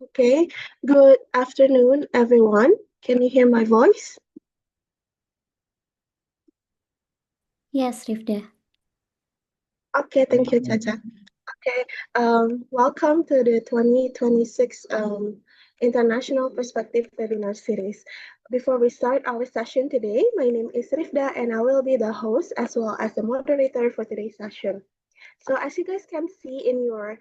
Okay, good afternoon, everyone. Can you hear my voice? Yes, Rifda. Okay, thank you, Chacha. Okay, welcome to the 2026 International Perspective Webinar Series. Before we start our session today, my name is Rifda and I will be the host as well as the moderator for today's session. So as you guys can see in your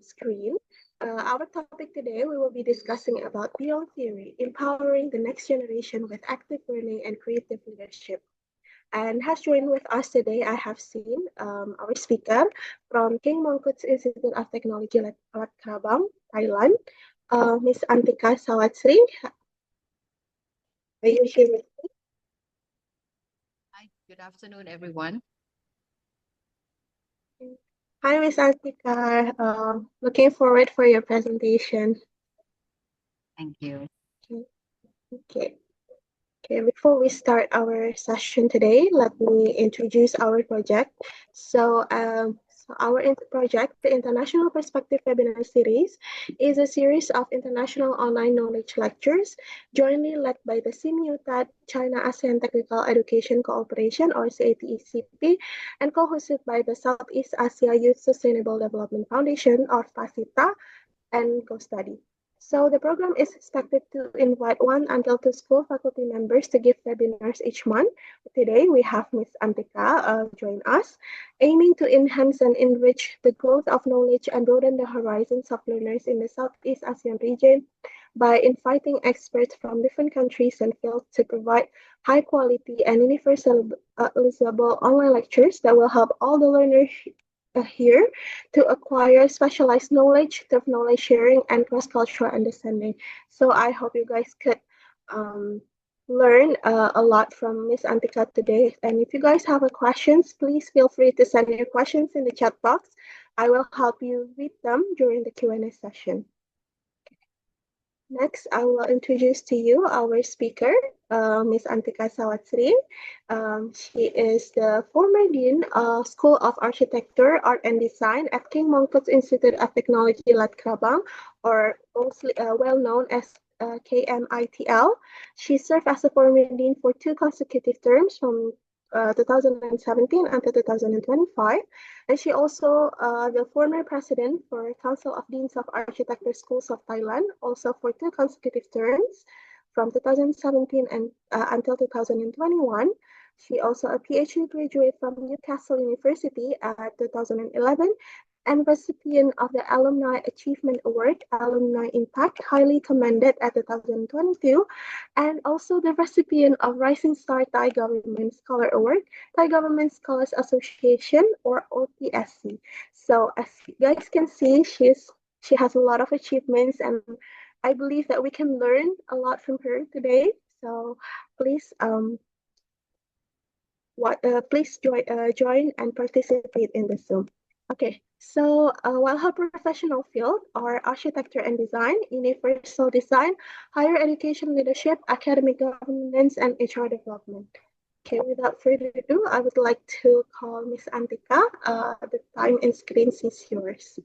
screen, our topic today, we will be discussing about Beyond Theory, empowering the next generation with active learning and creative leadership. And has joined with us today, I have seen our speaker from King Mongkut's Institute of Technology, Lat Krabang, Thailand, Ms. Antika Sawatsri. Are you here with me? Hi, good afternoon, everyone. Hi, Ms. Antika. Looking forward for your presentation. Thank you. Okay. Okay, before we start our session today, let me introduce our project. So our project, the International Perspective Webinar Series, is a series of international online knowledge lectures jointly led by the CMUTAD, China ASEAN Technical Education Cooperation, or CATECP, and co-hosted by the Southeast Asia Youth Sustainable Development Foundation, or FASITA, and GoStudy. So the program is expected to invite 1 until 2 school faculty members to give webinars each month. Today we have Ms. Antika join us, aiming to enhance and enrich the growth of knowledge and broaden the horizons of learners in the Southeast Asian region by inviting experts from different countries and fields to provide high quality and universalizable online lectures that will help all the learners here to acquire specialized knowledge through knowledge sharing and cross-cultural understanding. So I hope you guys could learn a lot from Miss Antika today. And if you guys have a questions, please feel free to send your questions in the chat box. I will help you read them during the Q&A session. Next, I will introduce to you our speaker, Ms. Antika Sawatsri. She is the former Dean of School of Architecture, Art and Design at King Mongkut's Institute of Technology, Lat Krabang, or mostly well known as KMITL. She served as a former Dean for 2 consecutive terms from 2017 until 2025. And she also the former president for Council of Deans of Architecture Schools of Thailand, also for 2 consecutive terms from 2017 and until 2021. She also a PhD graduate from Newcastle University at 2011 and recipient of the Alumni Achievement Award, Alumni Impact, highly commended at 2022, and also the recipient of Rising Star Thai Government Scholar Award, Thai Government Scholars Association, or OTSC. So as you guys can see, she has a lot of achievements, and I believe that we can learn a lot from her today. So please please join and participate in the Zoom. Okay, so while her professional field are architecture and design, universal design, higher education leadership, academic governance, and HR development. Okay, without further ado, I would like to call Miss Antika. The time and screen is yours.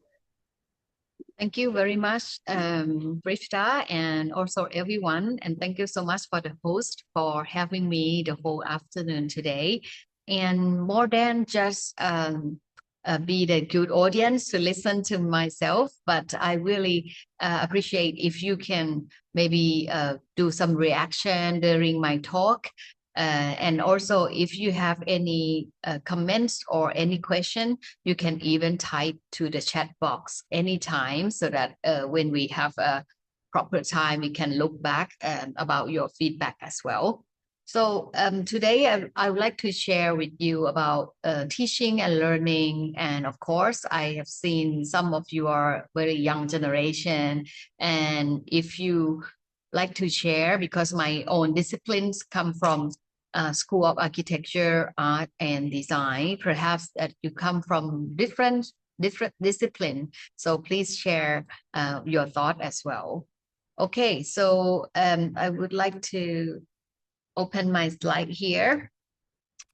Thank you very much, Rishta, and also everyone. And thank you so much for the host for having me the whole afternoon today. And more than just be the good audience to listen to myself, but I really appreciate if you can maybe do some reaction during my talk. And also, if you have any comments or any question, you can even type to the chat box anytime, so that when we have a proper time, we can look back about your feedback as well. So today I would like to share with you about teaching and learning. And of course, I have seen some of you are very young generation. And if you like to share, because my own disciplines come from School of Architecture, Art and Design, perhaps that you come from different discipline. So please share your thought as well. Okay, so I would like to open my slide here.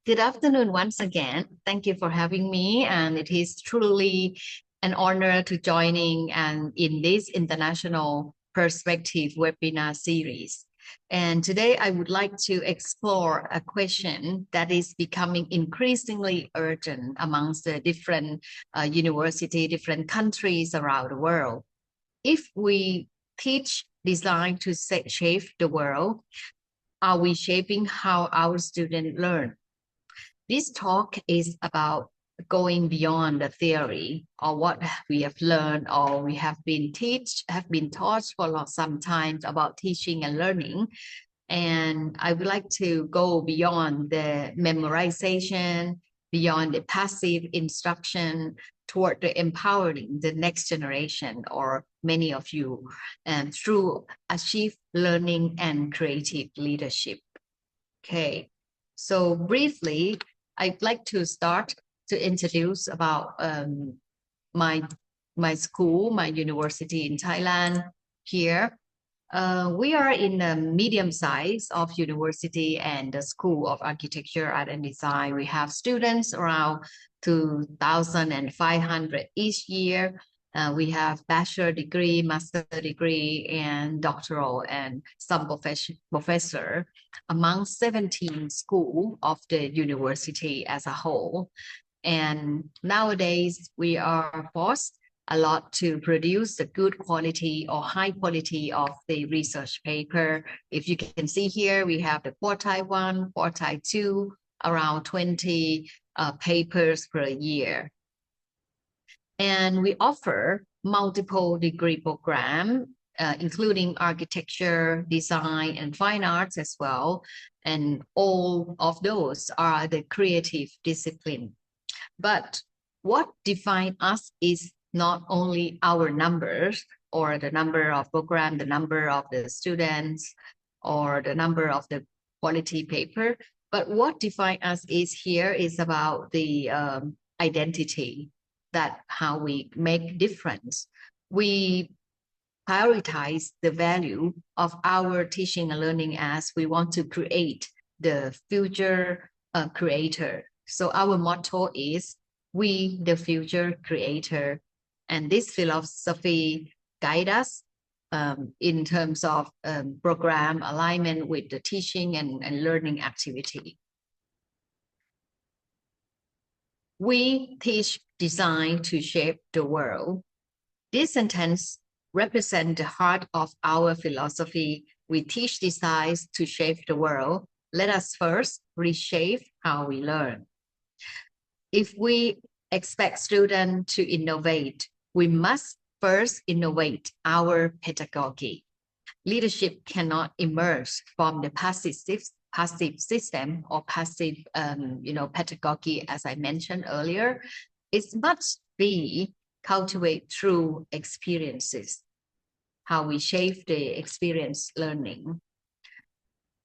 Good afternoon once again. Thank you for having me, and it is truly an honor to joining and in this International Perspective webinar series. And today I would like to explore a question that is becoming increasingly urgent amongst the different universities, different countries around the world. If we teach design to shape the world, are we shaping how our students learn? This talk is about going beyond the theory or what we have learned or we have been taught for some time about teaching and learning. And I would like to go beyond the memorization, beyond the passive instruction, toward the empowering the next generation or many of you, and through achieve learning and creative leadership. Okay, so briefly, I'd like to start to introduce about my school, my university in Thailand here. We are in a medium size of university and the School of Architecture, Art and Design. We have students around 2,500 each year. We have bachelor degree, master degree, and doctoral and some professor among 17 schools of the university as a whole. And nowadays we are forced a lot to produce the good quality or high quality of the research paper. If you can see here, we have the quartile 1, quartile 2, around 20 papers per year. And we offer multiple degree program, including architecture, design, and fine arts as well. And all of those are the creative discipline. But what defines us is not only our numbers or the number of program, the number of the students, or the number of the quality paper, but what defines us is here is about the identity, that how we make difference. We prioritize the value of our teaching and learning as we want to create the future creator. So our motto is we the future creator. And this philosophy guides us in terms of program alignment with the teaching and learning activity. We teach design to shape the world. This sentence represents the heart of our philosophy. We teach design to shape the world. Let us first reshape how we learn. If we expect students to innovate, we must first innovate our pedagogy. Leadership cannot emerge from the passive system or passive pedagogy, as I mentioned earlier. It must be cultivated through experiences, how we shape the experience learning.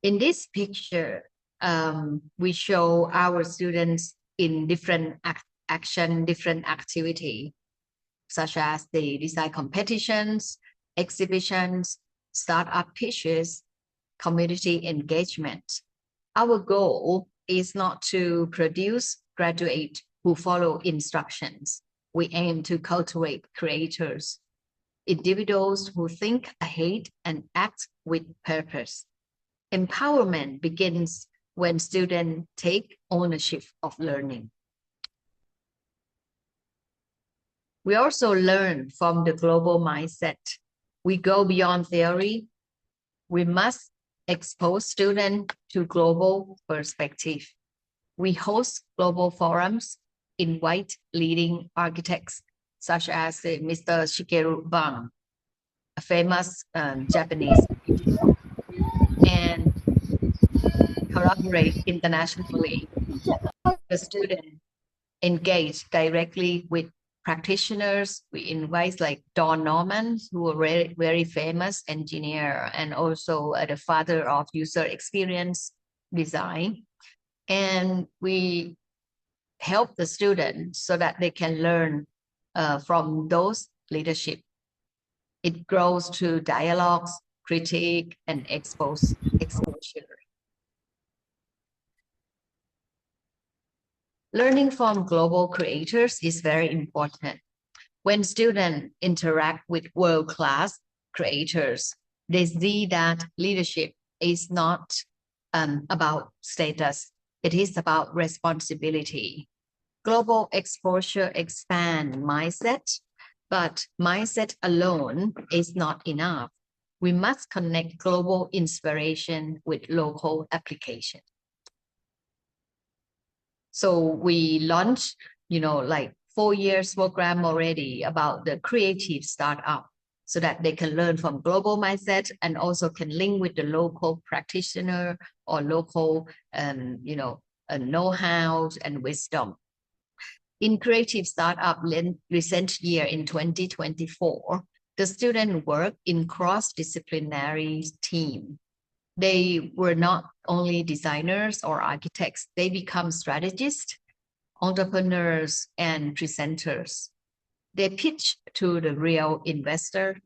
In this picture, we show our students in different action, different activity, such as the design competitions, exhibitions, startup pitches, community engagement. Our goal is not to produce graduates who follow instructions. We aim to cultivate creators, individuals who think ahead and act with purpose. Empowerment begins when students take ownership of learning. We also learn from the global mindset. We go beyond theory. We must expose students to global perspective. We host global forums, invite leading architects such as Mr. Shigeru Bang, a famous Japanese architect, and collaborate internationally. The student engage directly with practitioners. We invite like Don Norman, who are very, very famous engineer and also the father of user experience design. And we help the students so that they can learn from those leadership. It grows to dialogues, critique, and exposure. Learning from global creators is very important. When students interact with world-class creators, they see that leadership is not about status. It is about responsibility. Global exposure expands mindset, but mindset alone is not enough. We must connect global inspiration with local application. So we launched, like 4 years program already about the creative startup so that they can learn from global mindset and also can link with the local practitioner or local, know-how and wisdom. In creative startup recent year in 2024, the student worked in cross-disciplinary team. They were not only designers or architects, they become strategists, entrepreneurs, and presenters. They pitch to the real investor,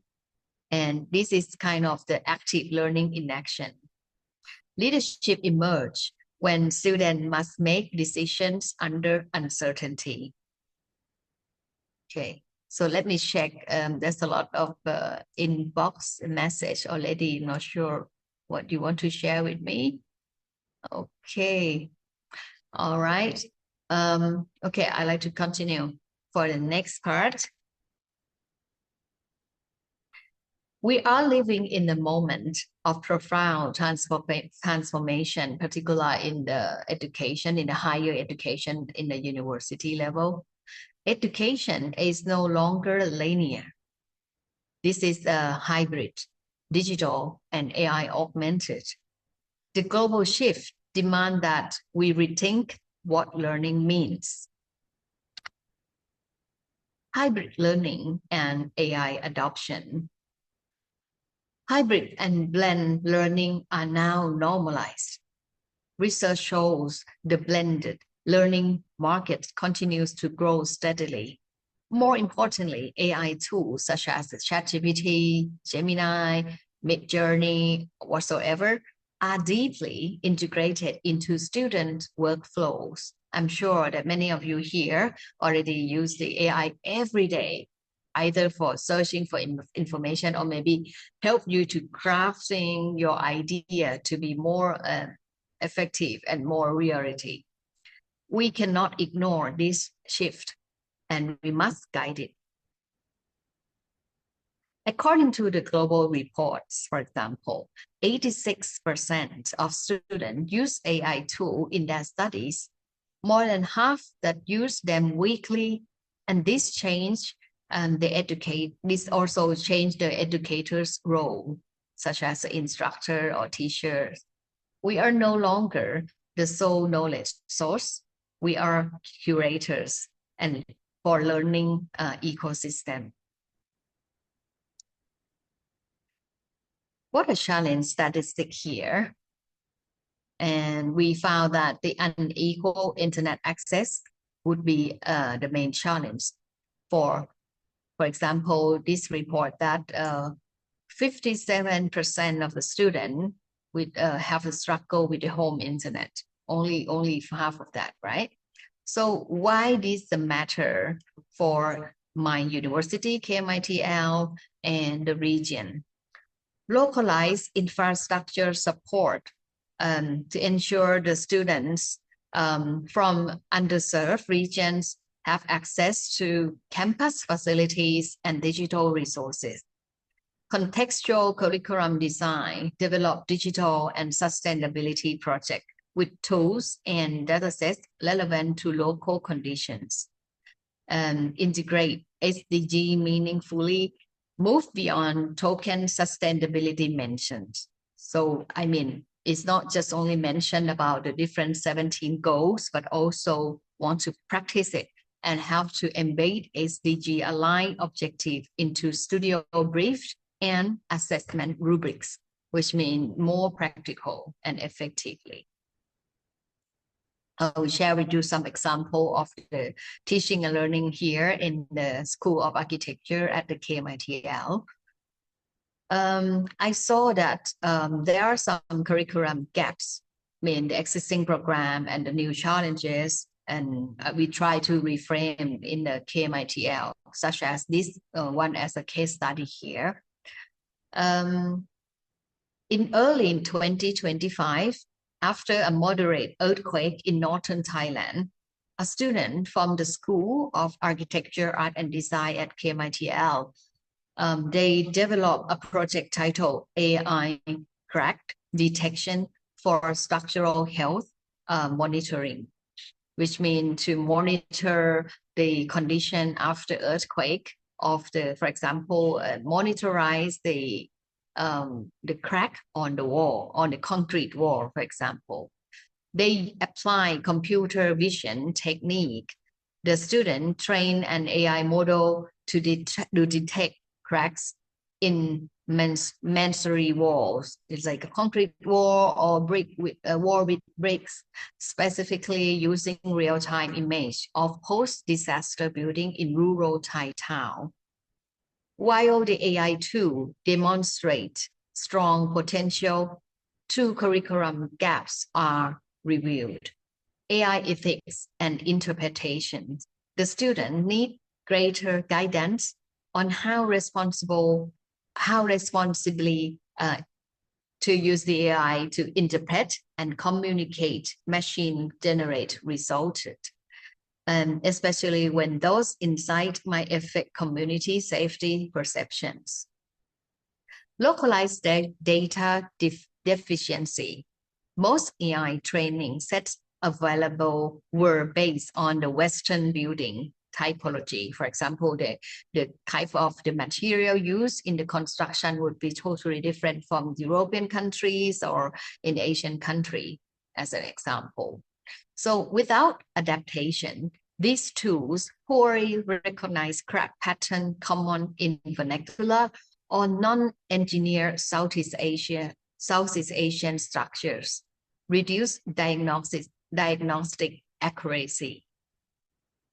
and this is kind of the active learning in action. Leadership emerge when students must make decisions under uncertainty. Okay, so let me check. There's a lot of inbox message already. Not sure what you want to share with me. Okay, all right. Okay, I'd like to continue for the next part. We are living in the moment of profound transformation, particularly in the education, in the higher education, in the university level. Education is no longer linear. This is a hybrid, digital and AI augmented. The global shift demands that we rethink what learning means. Hybrid learning and AI adoption. Hybrid and blend learning are now normalized. Research shows the blended learning market continues to grow steadily. More importantly, AI tools such as ChatGPT, Gemini, Midjourney, whatsoever, are deeply integrated into student workflows. I'm sure that many of you here already use the AI every day, either for searching for information or maybe help you to crafting your idea to be more effective and more reality. We cannot ignore this shift and we must guide it. According to the global reports, for example, 86% of students use AI tools in their studies, more than half that use them weekly, and this also changed the educator's role, such as the instructor or teacher. We are no longer the sole knowledge source. We are curators and for learning ecosystem. What a challenge statistic here. And we found that the unequal internet access would be the main challenge. For example, this report that 57% of the students have a struggle with the home internet. Only half of that, right? So why this the matter for my university, KMITL, and the region? Localized infrastructure support to ensure the students from underserved regions have access to campus facilities and digital resources. Contextual curriculum design develop digital and sustainability project with tools and datasets relevant to local conditions. Integrate SDG meaningfully, move beyond token sustainability mentions. So, I mean, it's not just only mentioned about the different 17 goals, but also want to practice it and have to embed SDG aligned objective into studio brief and assessment rubrics, which mean more practical and effectively. I will share with you some example of the teaching and learning here in the School of Architecture at the KMITL. I saw that there are some curriculum gaps in the existing program and the new challenges, and we try to reframe in the KMITL, such as this one as a case study here. In early 2025, after a moderate earthquake in northern Thailand, a student from the School of Architecture, Art and Design at KMITL, they developed a project titled AI Crack Detection for Structural Health Monitoring, which means to monitor the condition after earthquake of the, for example, monitorize the crack on the wall, on the concrete wall, for example. They apply computer vision technique. The student train an AI model to detect cracks in masonry walls. It's like a concrete wall or brick with a wall with bricks, specifically using real-time image of post-disaster building in rural Thai town. While the AI tool demonstrate strong potential, two curriculum gaps are revealed. AI ethics and interpretation. The student need greater guidance on how responsibly to use the AI to interpret and communicate machine-generated results. Especially when those insights might affect community safety perceptions. Localized data deficiency. Most AI training sets available were based on the Western building typology. For example, the type of the material used in the construction would be totally different from European countries or in Asian country, as an example. So without adaptation, these tools poorly recognize crack pattern common in vernacular or non-engineered Southeast Asian structures, reduce diagnostic accuracy.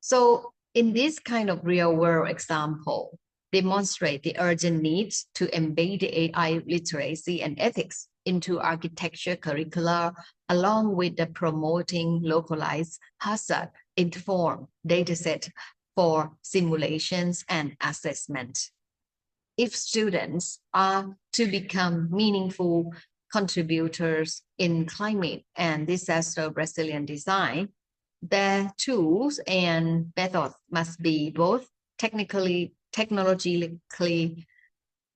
So in this kind of real-world example, demonstrate the urgent needs to embed the AI literacy and ethics into architecture curricula, along with the promoting localized hazard-informed dataset for simulations and assessment. If students are to become meaningful contributors in climate and disaster resilient design, their tools and methods must be both technologically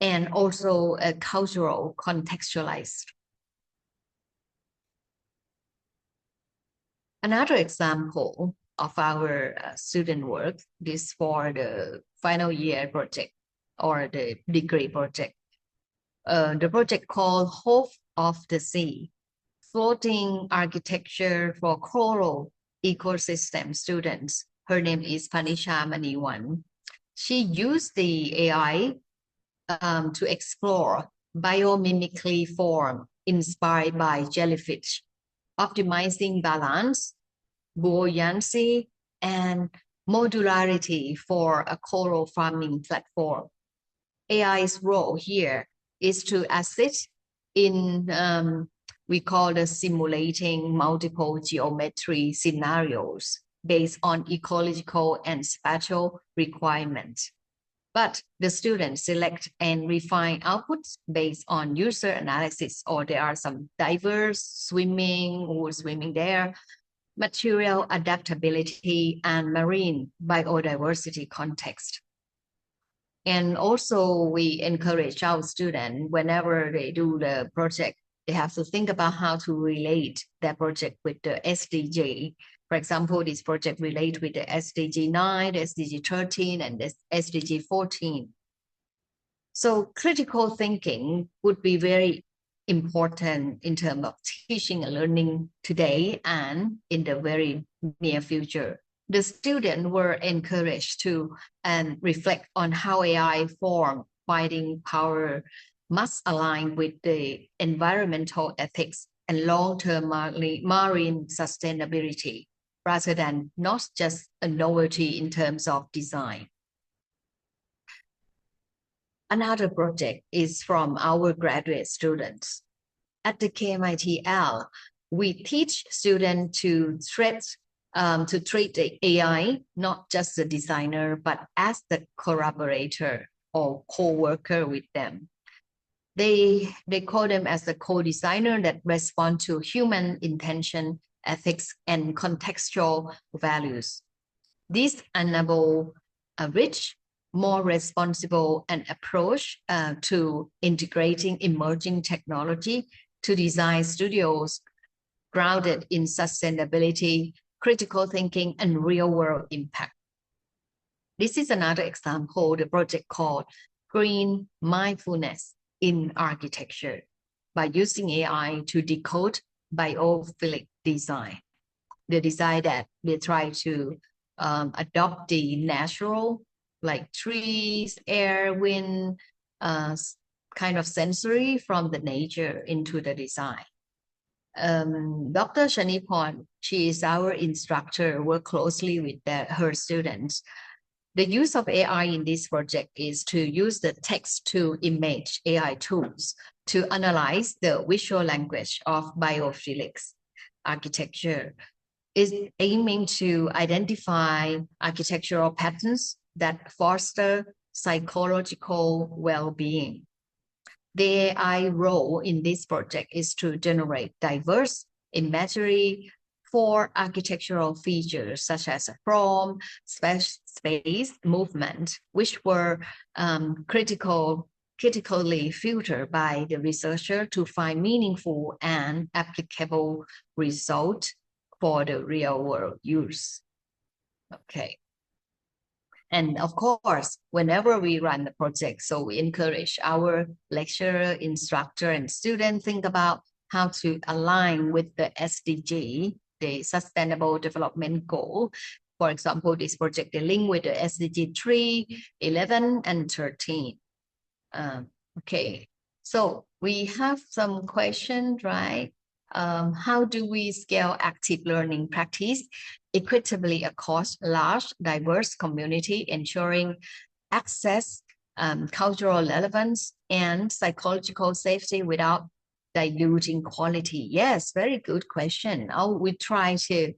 and also cultural contextualized. Another example of our student work is for the final year project or the degree project. The project called Hope of the Sea, Floating Architecture for Coral Ecosystem Students. Her name is Panisha Maniwan. She used the AI to explore biomimicry form inspired by jellyfish, optimizing balance, buoyancy, and modularity for a coral farming platform. AI's role here is to assist in, we call the simulating multiple geometry scenarios based on ecological and spatial requirements. But the students select and refine outputs based on user analysis, or there are some divers swimming or swimming there, material adaptability, and marine biodiversity context. And also we encourage our students whenever they do the project, they have to think about how to relate their project with the SDG. For example, this project relate with the SDG 9, the SDG 13, and the SDG 14. So critical thinking would be very important in terms of teaching and learning today and in the very near future. The students were encouraged to reflect on how AI form fighting power must align with the environmental ethics and long-term marine sustainability, rather than not just a novelty in terms of design. Another project is from our graduate students. At the KMITL, we teach students to treat the AI not just the designer, but as the collaborator or co-worker with them. They call them as the co-designer that respond to human intention, ethics, and contextual values. These enable a rich, more responsible and approach to integrating emerging technology to design studios grounded in sustainability, critical thinking, and real-world impact. This is another example, the project called Green Mindfulness in Architecture, by using AI to decode biophilic design. The design that they try to adopt the natural, like trees, air, wind, kind of sensory from the nature into the design. Dr. Shaniporn, she is our instructor, work closely with her students. The use of AI in this project is to use the text-to-image AI tools to analyze the visual language of biophilics architecture, is aiming to identify architectural patterns that foster psychological well-being. The AI role in this project is to generate diverse imagery for architectural features such as form, space, movement, which were critically filtered by the researcher to find meaningful and applicable results for the real world use. Okay. And of course, whenever we run the project, so we encourage our lecturer, instructor, and student think about how to align with the SDG, the Sustainable Development Goal. For example, this project, they link with the SDG 3, 11, and 13. Okay, so we have some questions, right? How do we scale active learning practice equitably across large, diverse community, ensuring access, cultural relevance, and psychological safety without diluting quality? Yes, very good question. We try to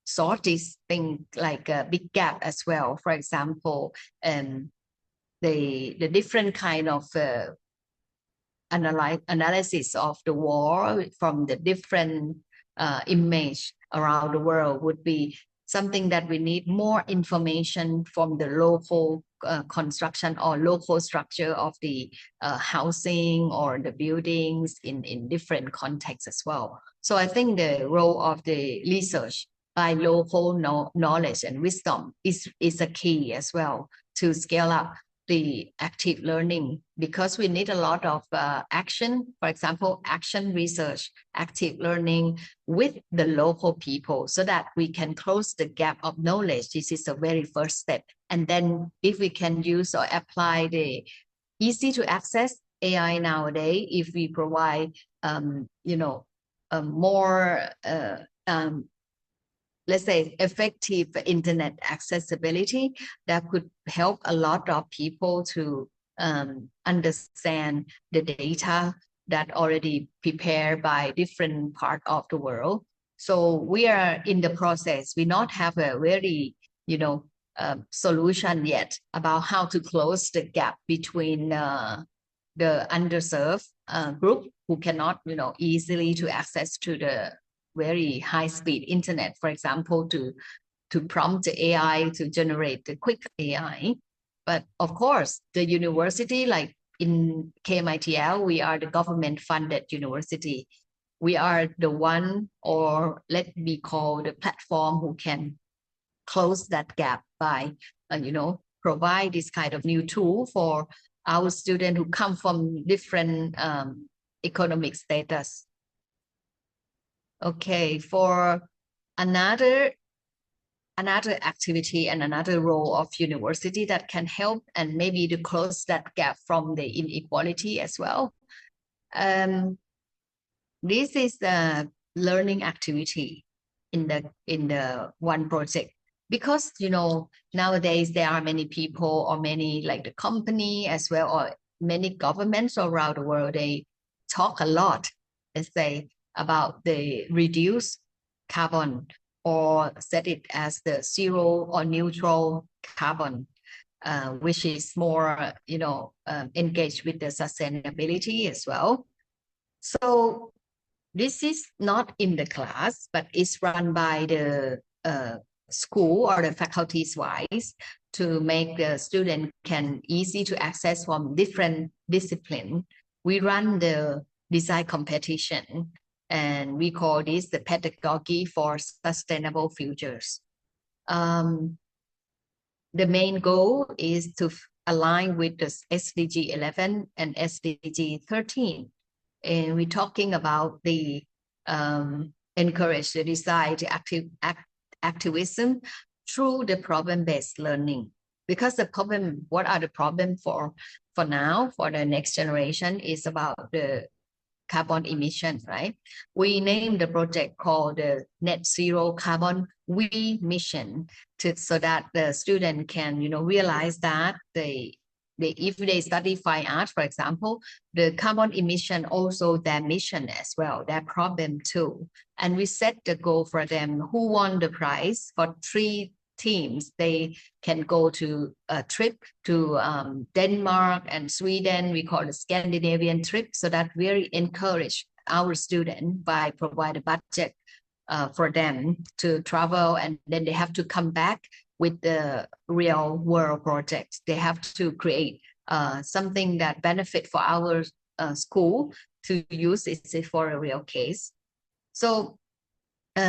sort this thing like a big gap as well. For example, the different kind of analysis of the war from the different image around the world would be something that we need more information from the local construction or local structure of the housing or the buildings in different contexts as well. So I think the role of the research by local knowledge and wisdom is a key as well to scale up the active learning, because we need a lot of action, for example, action research, active learning with the local people so that we can close the gap of knowledge. This is the very first step. And then if we can use or apply the easy to access AI nowadays, if we provide, more let's say effective internet accessibility, that could help a lot of people to understand the data that already prepared by different part of the world. So we are in the process. We not have a very, solution yet about how to close the gap between the underserved group who cannot, easily to access to the very high-speed internet, for example, to prompt the AI to generate the quick AI. But of course, the university, like in KMITL, we are the government funded university. We are the one, or let me call the platform, who can close that gap by, provide this kind of new tool for our students who come from different economic status. Okay, for another activity and another role of university that can help and maybe to close that gap from the inequality as well. This is the learning activity in the one project, because nowadays there are many people, or many like the company as well, or many governments around the world, they talk a lot, let's say, about the reduce carbon, or set it as the zero or neutral carbon, which is more engaged with the sustainability as well. So this is not in the class, but it's run by the school or the faculties wise, to make the student can easy to access from different discipline. We run the design competition, and we call this the pedagogy for sustainable futures. The main goal is to align with the SDG 11 and SDG 13. And we're talking about the encourage the design to activism through the problem-based learning. Because the problem, what are the problem for now, for the next generation, is about the carbon emission, right? We named the project called the Net Zero Carbon We Mission, so that the student can, realize that if they study fine art, for example, the carbon emission also their mission as well, their problem too. And we set the goal for them. Who won the prize? For 3 teams, they can go to a trip to Denmark and Sweden. We call it Scandinavian trip, so that we encourage our student by provide a budget for them to travel, and then they have to come back with the real world project. They have to create something that benefit for our school to use it for a real case. So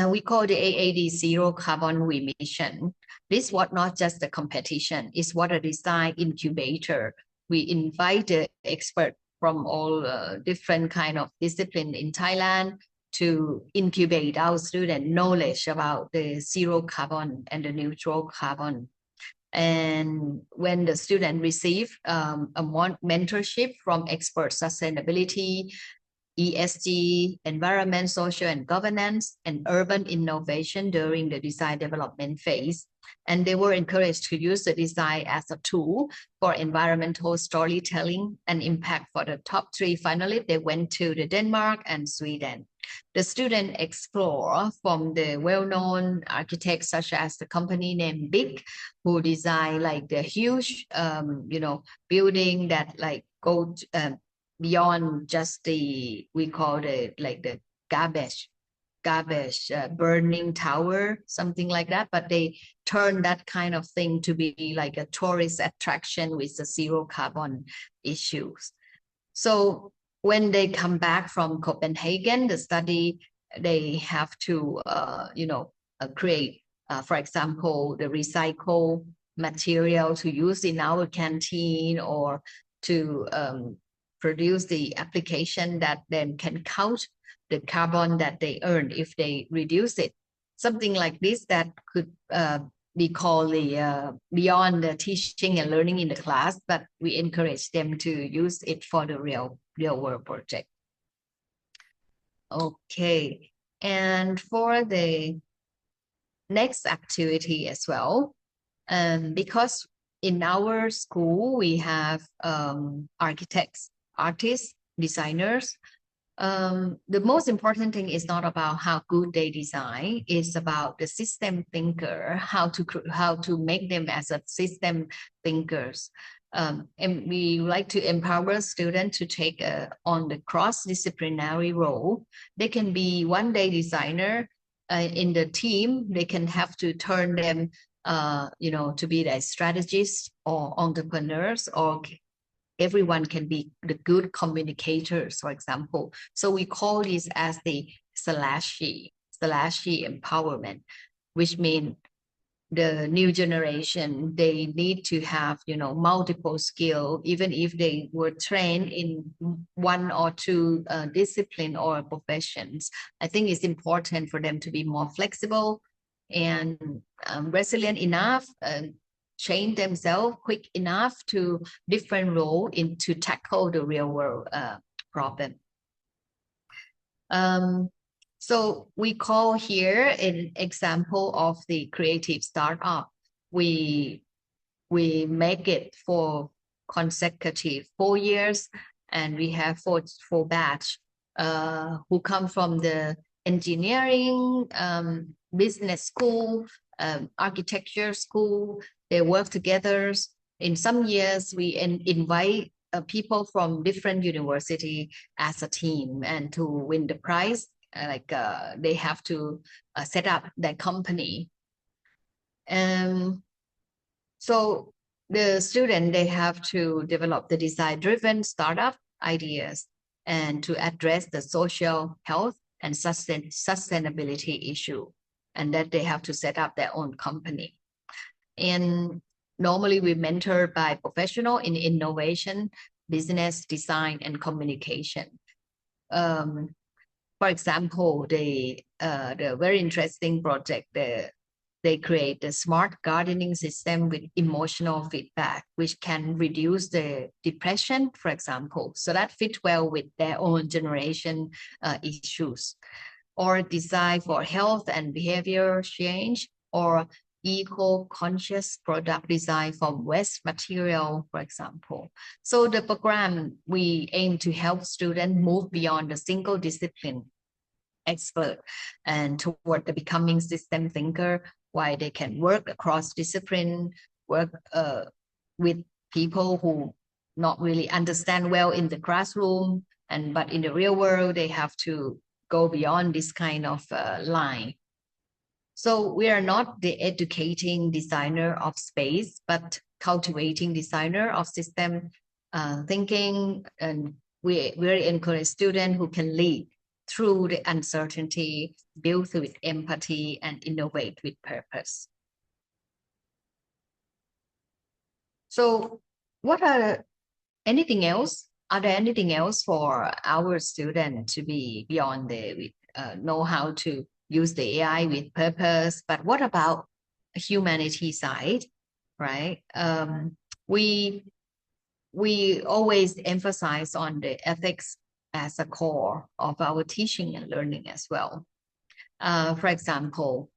we call the AAD Zero Carbon Remission. This was not just a competition, it's what a design incubator. We invite the expert from all different kind of discipline in Thailand to incubate our student knowledge about the zero carbon and the neutral carbon. And when the student receive a mentorship from expert sustainability, ESG, environment, social and governance, and urban innovation during the design development phase. And they were encouraged to use the design as a tool for environmental storytelling and impact. For the top 3 finalists, they went to the Denmark and Sweden. The student explore from the well-known architects, such as the company named BIC, who design like the huge, building that like go beyond just the, we call it like the garbage burning tower, something like that. But they turn that kind of thing to be like a tourist attraction with the zero carbon issues. So when they come back from Copenhagen, the study, they have to, create, for example, the recycled material to use in our canteen, or to produce the application that then can count the carbon that they earn if they reduce it. Something like this that could be called the beyond the teaching and learning in the class, but we encourage them to use it for the real world project. Okay, and for the next activity as well, because in our school we have architects, artists, designers. The most important thing is not about how good they design, it's about the system thinker, how to make them as a system thinkers. And we like to empower students to take on the cross-disciplinary role. They can be one-day designer in the team. They can have to turn them to be the strategists or entrepreneurs, or everyone can be the good communicators, for example. So we call this as the slashy empowerment, which means the new generation, they need to have, multiple skill, even if they were trained in one or two discipline or professions. I think it's important for them to be more flexible and resilient enough, change themselves quick enough to different role to tackle the real world problem. So we call here an example of the creative startup. We make it for consecutive 4 years, and we have four batch who come from the engineering, business school, architecture school. They work together. In some years, we invite people from different university as a team, and to win the prize, they have to set up their company. So the student, they have to develop the design-driven startup ideas and to address the social health and sustainability issue, and that they have to set up their own company. And normally we mentor by professional in innovation, business, design, and communication. For example, the very interesting project, they create a smart gardening system with emotional feedback, which can reduce the depression, for example. So that fits well with their own generation issues. Or design for health and behavior change, or eco-conscious product design from waste material, for example. So the program, we aim to help students move beyond a single discipline expert and toward the becoming system thinker, while they can work across discipline, work with people who not really understand well in the classroom, but in the real world, they have to go beyond this kind of line. So we are not the educating designer of space, but cultivating designer of system thinking. And we really encourage students who can lead through the uncertainty, build with empathy, and innovate with purpose. So what are anything else? Are there anything else for our student to be beyond know how to use the AI with purpose? But what about humanity side, right? We always emphasize on the ethics as a core of our teaching and learning as well. For example,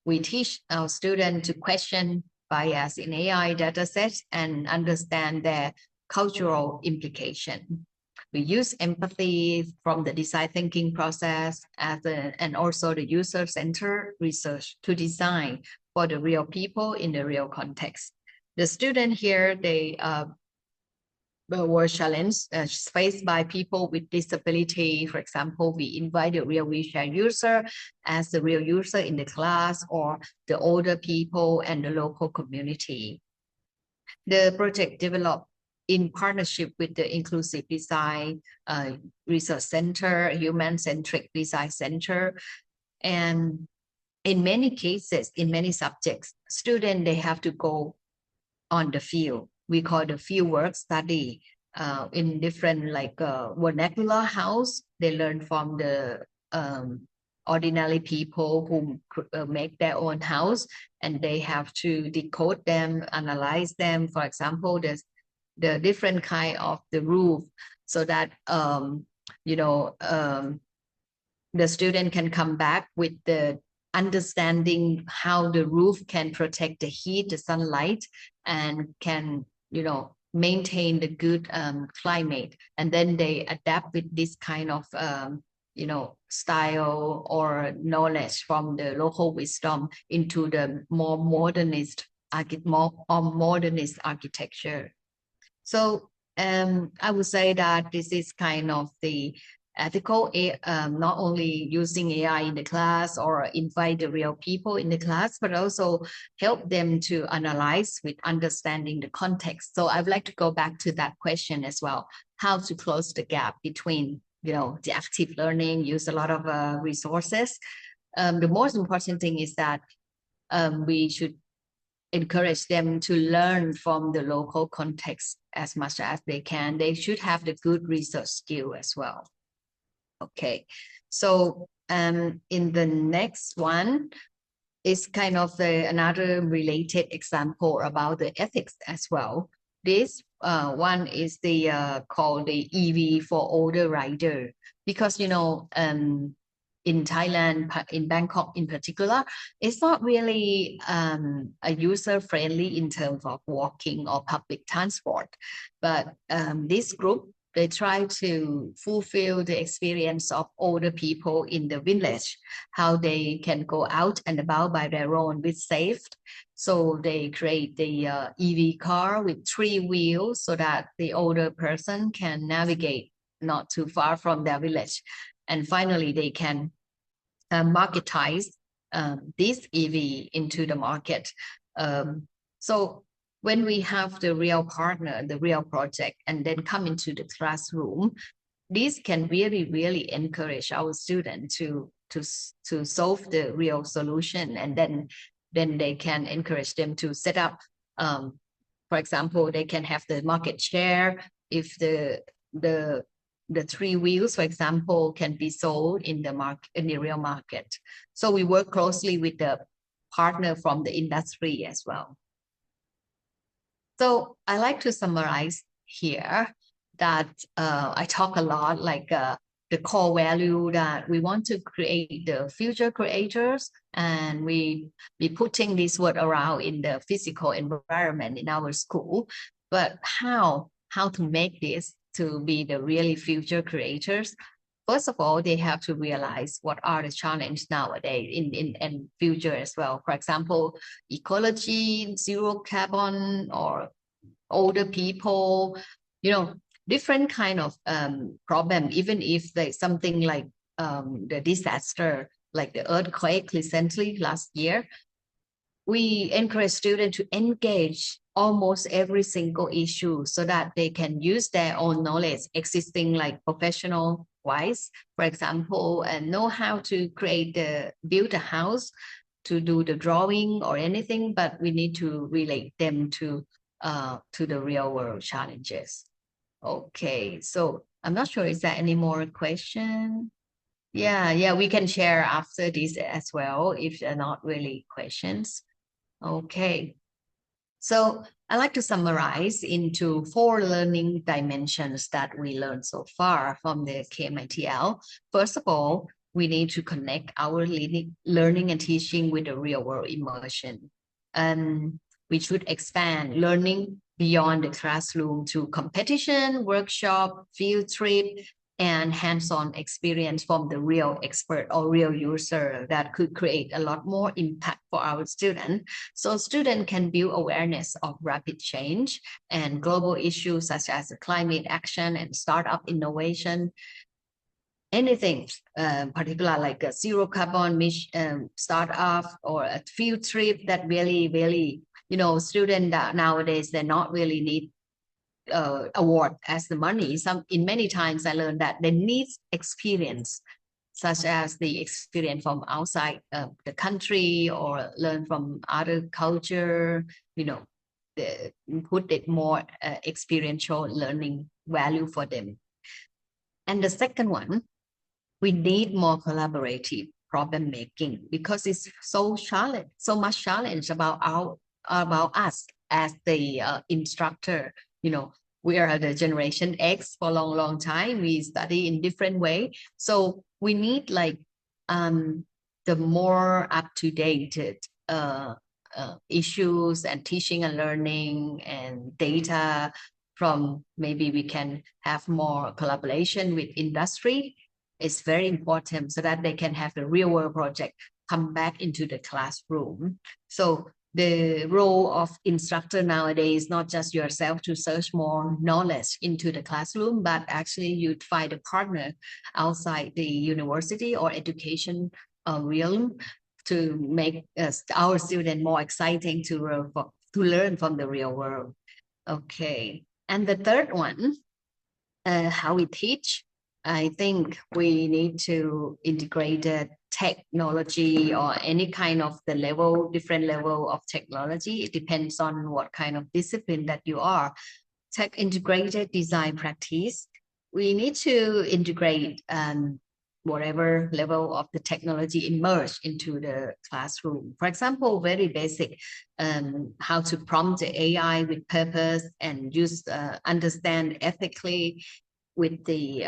we teach our students to question bias in AI datasets and understand their cultural implication. We use empathy from the design thinking process and also the user-centered research to design for the real people in the real context. The student here, they were challenged faced by people with disability. For example, we invite the real wheelchair user as the real user in the class, or the older people and the local community. The project developed in partnership with the Inclusive Design Research Center, Human-Centric Design Center. And in many cases, in many subjects, students, they have to go on the field. We call the field work study in different vernacular house. They learn from the ordinary people who make their own house, and they have to decode them, analyze them. For example, the different kind of the roof, so that the student can come back with the understanding how the roof can protect the heat, the sunlight, and can maintain the good climate. And then they adapt with this kind of style or knowledge from the local wisdom into the more modernist architecture. So I would say that this is kind of the ethical, not only using AI in the class or invite the real people in the class, but also help them to analyze with understanding the context. So I'd like to go back to that question as well, how to close the gap between, the active learning, use a lot of resources. The most important thing is that we should encourage them to learn from the local context as much as they can. They should have the good research skill as well. Okay, so in the next one is kind of another related example about the ethics as well. This one is called the EV for older rider, because in Thailand, in Bangkok in particular, it's not really a user friendly in terms of walking or public transport. But this group, they try to fulfill the experience of older people in the village, how they can go out and about by their own with safe. So they create the EV car with 3 wheels so that the older person can navigate not too far from their village. And finally, they can marketize this EV into the market. So when we have the real partner, the real project, and then come into the classroom, this can really, really encourage our students to solve the real solution, and then they can encourage them to set up. For example, they can have the market share if the 3 wheels, for example, can be sold in the market, in the real market. So we work closely with the partner from the industry as well. So I like to summarize here that I talk a lot like the core value that we want to create the future creators, and we be putting this word around in the physical environment in our school. But how to make this to be the really future creators? First of all, they have to realize what are the challenges nowadays in future as well. For example, ecology, zero carbon, or older people, different kind of problem. Even if there's something like the disaster, like the earthquake recently last year, we encourage students to engage almost every single issue so that they can use their own knowledge existing like professional wise, for example, and know how to build a house, to do the drawing or anything, but we need to relate them to the real world challenges. Okay, so I'm not sure, is there any more question? Yeah, we can share after this as well if they're not really questions. Okay, so I like to summarize into 4 learning dimensions that we learned so far from the KMITL. First of all, we need to connect our learning and teaching with the real world immersion. We should expand learning beyond the classroom to competition, workshop, field trip, and hands-on experience from the real expert or real user that could create a lot more impact for our students. So students can build awareness of rapid change and global issues such as climate action and startup innovation. Anything, particular like a zero carbon startup or a field trip that really, students nowadays, they not really need award as the money. In many times I learned that they need experience, such as the experience from outside the country or learn from other culture, put it more experiential learning value for them. And the second one, we need more collaborative problem making, because it's so much challenge about us as the instructor. We are the generation X for a long time. We study in different way. So we need like the more up-to-date issues and teaching and learning and data from, maybe we can have more collaboration with industry. It's very important so that they can have the real world project come back into the classroom. So the role of instructor nowadays is not just yourself to search more knowledge into the classroom, but actually you'd find a partner outside the university or education realm to make our students more exciting to learn from the real world. Okay, and the third one, how we teach. I think we need to integrate the technology or any kind of the level, different level of technology. It depends on what kind of discipline that you are. Tech integrated design practice. We need to integrate whatever level of the technology immersed into the classroom. For example, very basic, how to prompt the AI with purpose and use, understand ethically with the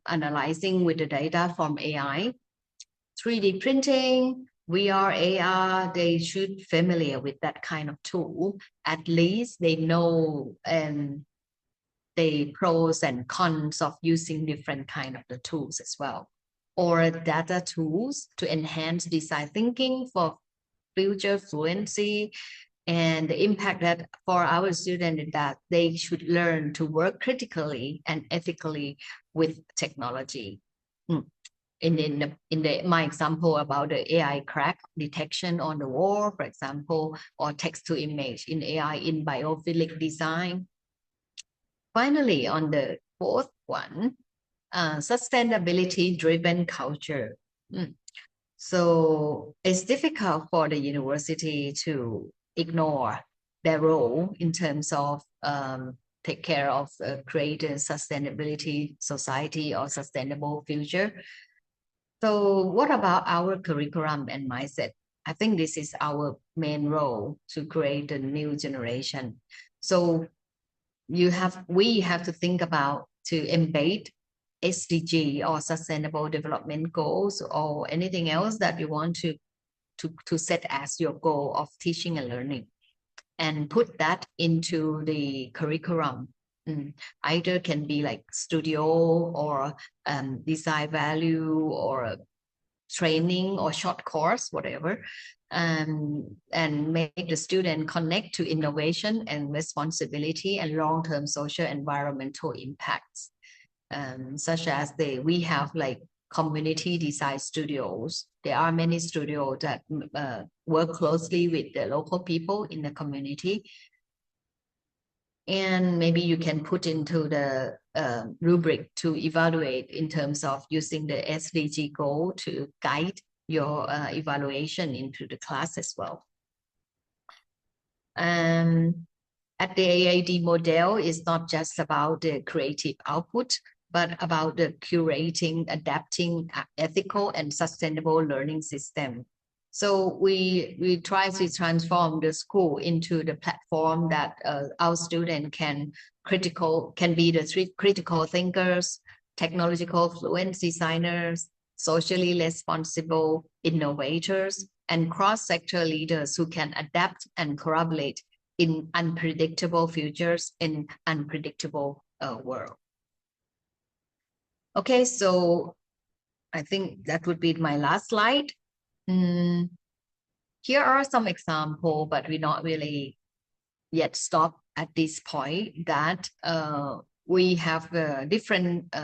analyzing with the data from AI. 3D printing, VR, AR, they should be familiar with that kind of tool. At least they know the pros and cons of using different kind of the tools as well. Or data tools to enhance design thinking for future fluency, and the impact that for our students is that they should learn to work critically and ethically with technology. In my example about the AI crack detection on the wall, for example, or text to image in AI in biophilic design. Finally, on the fourth one, sustainability driven culture. So it's difficult for the university to ignore their role in terms of take care of creating sustainability society or sustainable future. So what about our curriculum and mindset? I think this is our main role to create a new generation. So we have to think about to embed SDG or Sustainable Development Goals or anything else that you want to set as your goal of teaching and learning, and put that into the curriculum. Either can be like studio or design value or training or short course, whatever, and make the student connect to innovation and responsibility and long-term social environmental impacts. Such as we have like community design studios. There are many studios that work closely with the local people in the community. And maybe you can put into the rubric to evaluate in terms of using the SDG goal to guide your evaluation into the class as well. At the AID model, it's not just about the creative output, but about the curating, adapting ethical and sustainable learning system. So we try to transform the school into the platform that our students can be the critical thinkers, technological fluent designers, socially responsible innovators, and cross-sector leaders who can adapt and collaborate in unpredictable futures in unpredictable world. Okay, so I think that would be my last slide. Here are some examples, but we're not really yet stopped at this point that we have different,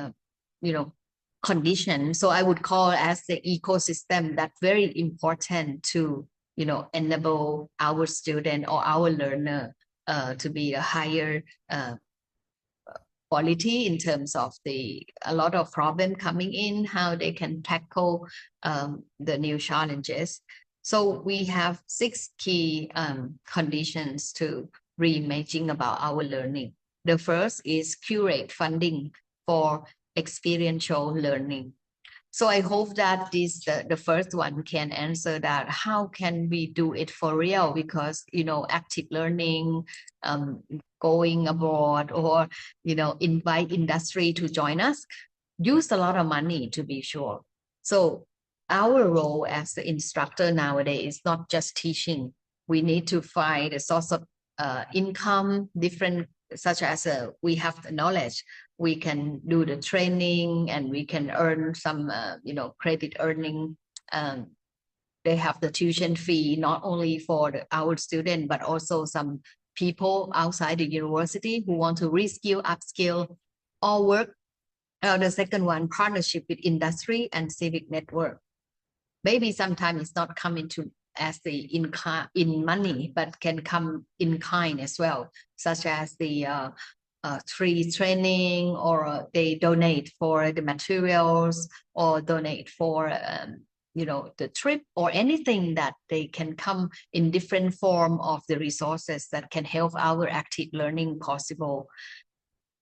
conditions. So I would call as the ecosystem that's very important to, enable our student or our learner to be a higher quality in terms of a lot of problem coming in, how they can tackle the new challenges. So we have 6 key conditions to reimagine about our learning. The first is curate funding for experiential learning. So I hope that the first one can answer that. How can we do it for real? Because, active learning, going abroad, or, invite industry to join us, use a lot of money to be sure. So our role as the instructor nowadays is not just teaching. We need to find a source of income, different, such as we have the knowledge. We can do the training and we can earn some, credit earning they have the tuition fee, not only for our student, but also some people outside the university who want to reskill, upskill, or work. The second one, partnership with industry and civic network. Maybe sometimes it's not coming to as the in money, but can come in kind as well, such as the free training, or they donate for the materials, or donate for the trip, or anything that they can come in different form of the resources that can help our active learning possible.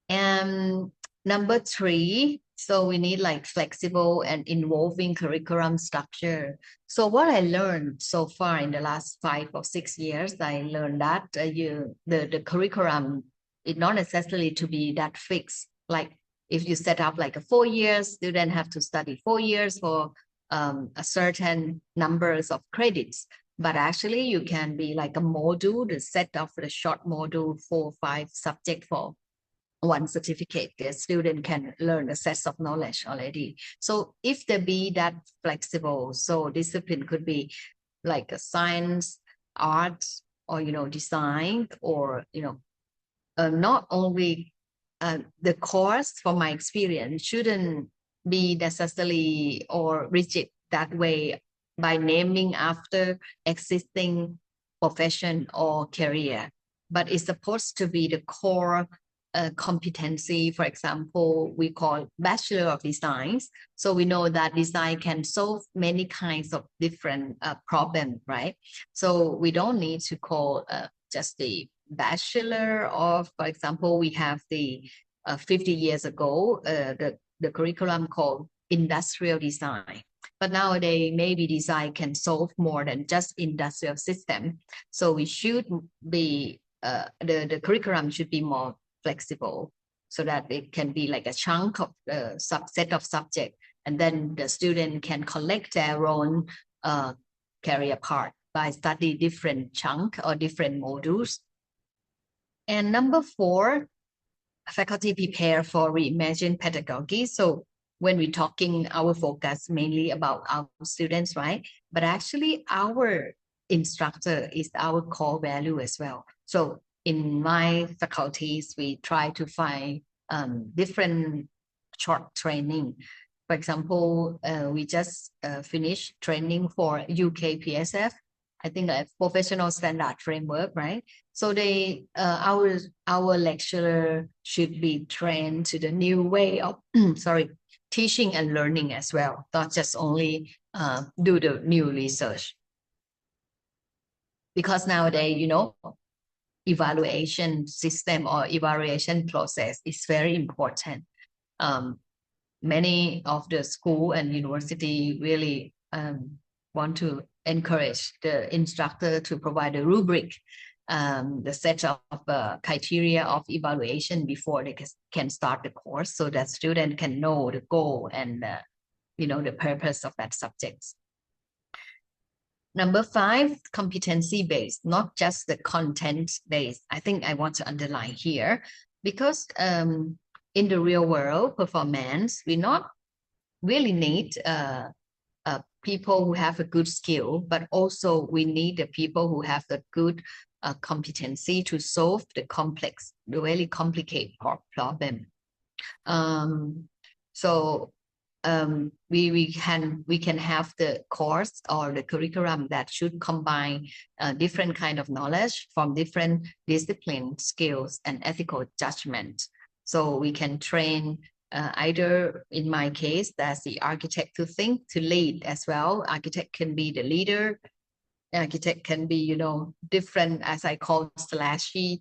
And number 3, so we need like flexible and involving curriculum structure. So what I learned so far in the last 5 or 6 years, I learned that the curriculum is not necessarily to be that fixed. Like if you set up like a 4 years, student have to study 4 years for a certain numbers of credits. But actually you can be like a module, the set of the short module, 4 or 5 subject for one certificate. The student can learn a set of knowledge already. So if they be that flexible, so discipline could be like a science, art, or design, or not only the course, from my experience, shouldn't be necessarily or rigid that way by naming after existing profession or career, but it's supposed to be the core competency. For example, we call Bachelor of Designs. So we know that design can solve many kinds of different problems, right? So we don't need to call just the Bachelor of, for example, we have the 50 years ago, the curriculum called Industrial Design. But nowadays, maybe design can solve more than just industrial system. So we should be, the curriculum should be more flexible, so that it can be like a chunk of subset of subject, and then the student can collect their own career path by study different chunk or different modules. And number 4, faculty prepare for reimagined pedagogy. So when we're talking, our focus mainly about our students, right? But actually our instructor is our core value as well. So in my faculties, we try to find different short training. For example, we just finished training for UKPSF, I think a professional standard framework, right? So they, our lecturer should be trained to the new way of, teaching and learning as well, not just only do the new research. Because nowadays, evaluation system or evaluation process is very important. Many of the school and university really want to encourage the instructor to provide a rubric, the set of criteria of evaluation before they can start the course, so that student can know the goal and the purpose of that subject. Number 5, competency-based, not just the content-based. I think I want to underline here, because in the real world performance, we not really need people who have a good skill, but also we need the people who have the good competency to solve the complex, the really complicated problem. We can have the course or the curriculum that should combine different kind of knowledge from different discipline, skills, and ethical judgment. So we can train either, in my case, that's the architect to think, to lead as well. Architect can be the leader. Architect can be, different, as I call, slashy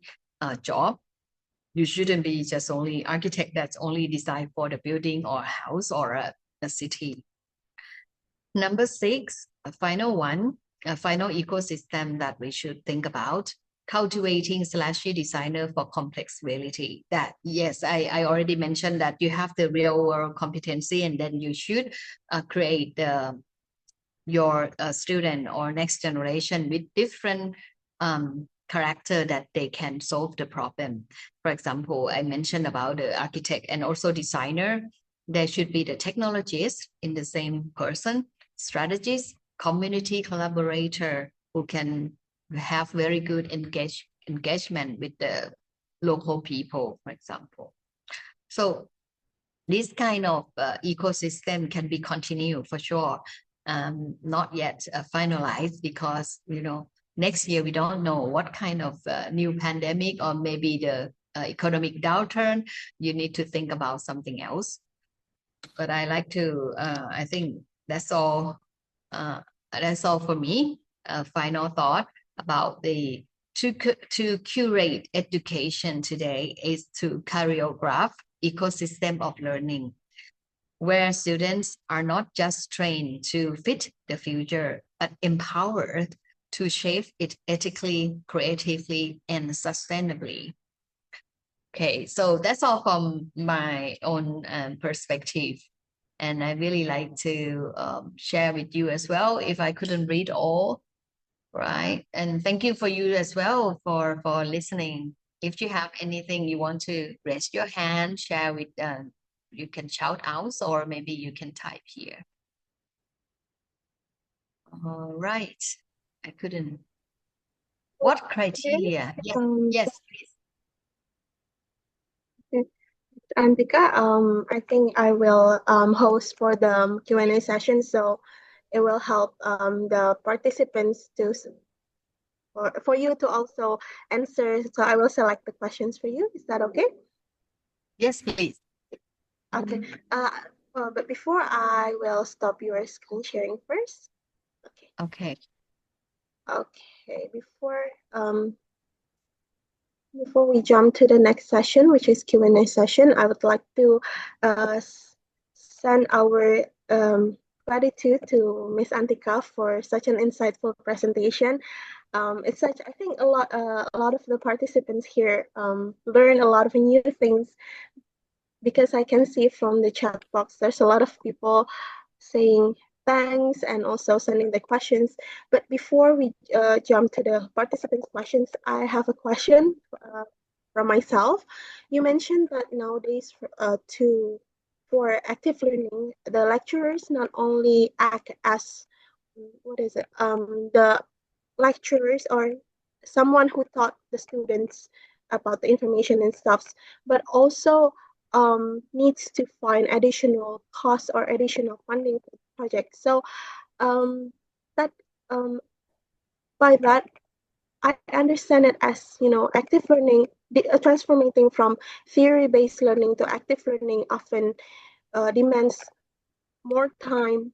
job. You shouldn't be just only architect that's only designed for the building or house or a city. Number 6, a final one, a final ecosystem that we should think about, cultivating slashy designer for complex reality. That, yes, I already mentioned that you have the real world competency, and then you should create your student or next generation with different character that they can solve the problem. For example, I mentioned about the architect and also designer. There should be the technologist in the same person, strategist, community collaborator who can have very good engagement with the local people, for example. So this kind of ecosystem can be continued for sure. Not yet finalized because, next year we don't know what kind of new pandemic or maybe the economic downturn. You need to think about something else. But I think that's all. That's all for me. Final thought about to curate education today is to choreograph ecosystem of learning, where students are not just trained to fit the future, but empowered to shape it ethically, creatively, and sustainably. Okay, so that's all from my own perspective. And I really like to share with you as well if I couldn't read all, right? And thank you for you as well for listening. If you have anything you want to raise your hand, share with you can shout out or maybe you can type here. All right. I couldn't. What criteria? Yes, yes, please. Antika, I think I will host for the Q&A session, so it will help the participants for you to also answer. So I will select the questions for you. Is that okay? Yes, please. Okay. But before I will stop your screen sharing first. Okay. Okay. Okay. Before we jump to the next session, which is Q&A session, I would like to send our gratitude to Miss Antika for such an insightful presentation. I think a lot of the participants here learn a lot of new things, because I can see from the chat box there's a lot of people saying thanks and also sending the questions. But before we jump to the participants' questions, I have a question from myself. You mentioned that nowadays for active learning, the lecturers not only act as the lecturers or someone who taught the students about the information and stuffs, but also needs to find additional costs or additional funding for the project. So that by that I understand it as active learning, transforming from theory-based learning to active learning often demands more time,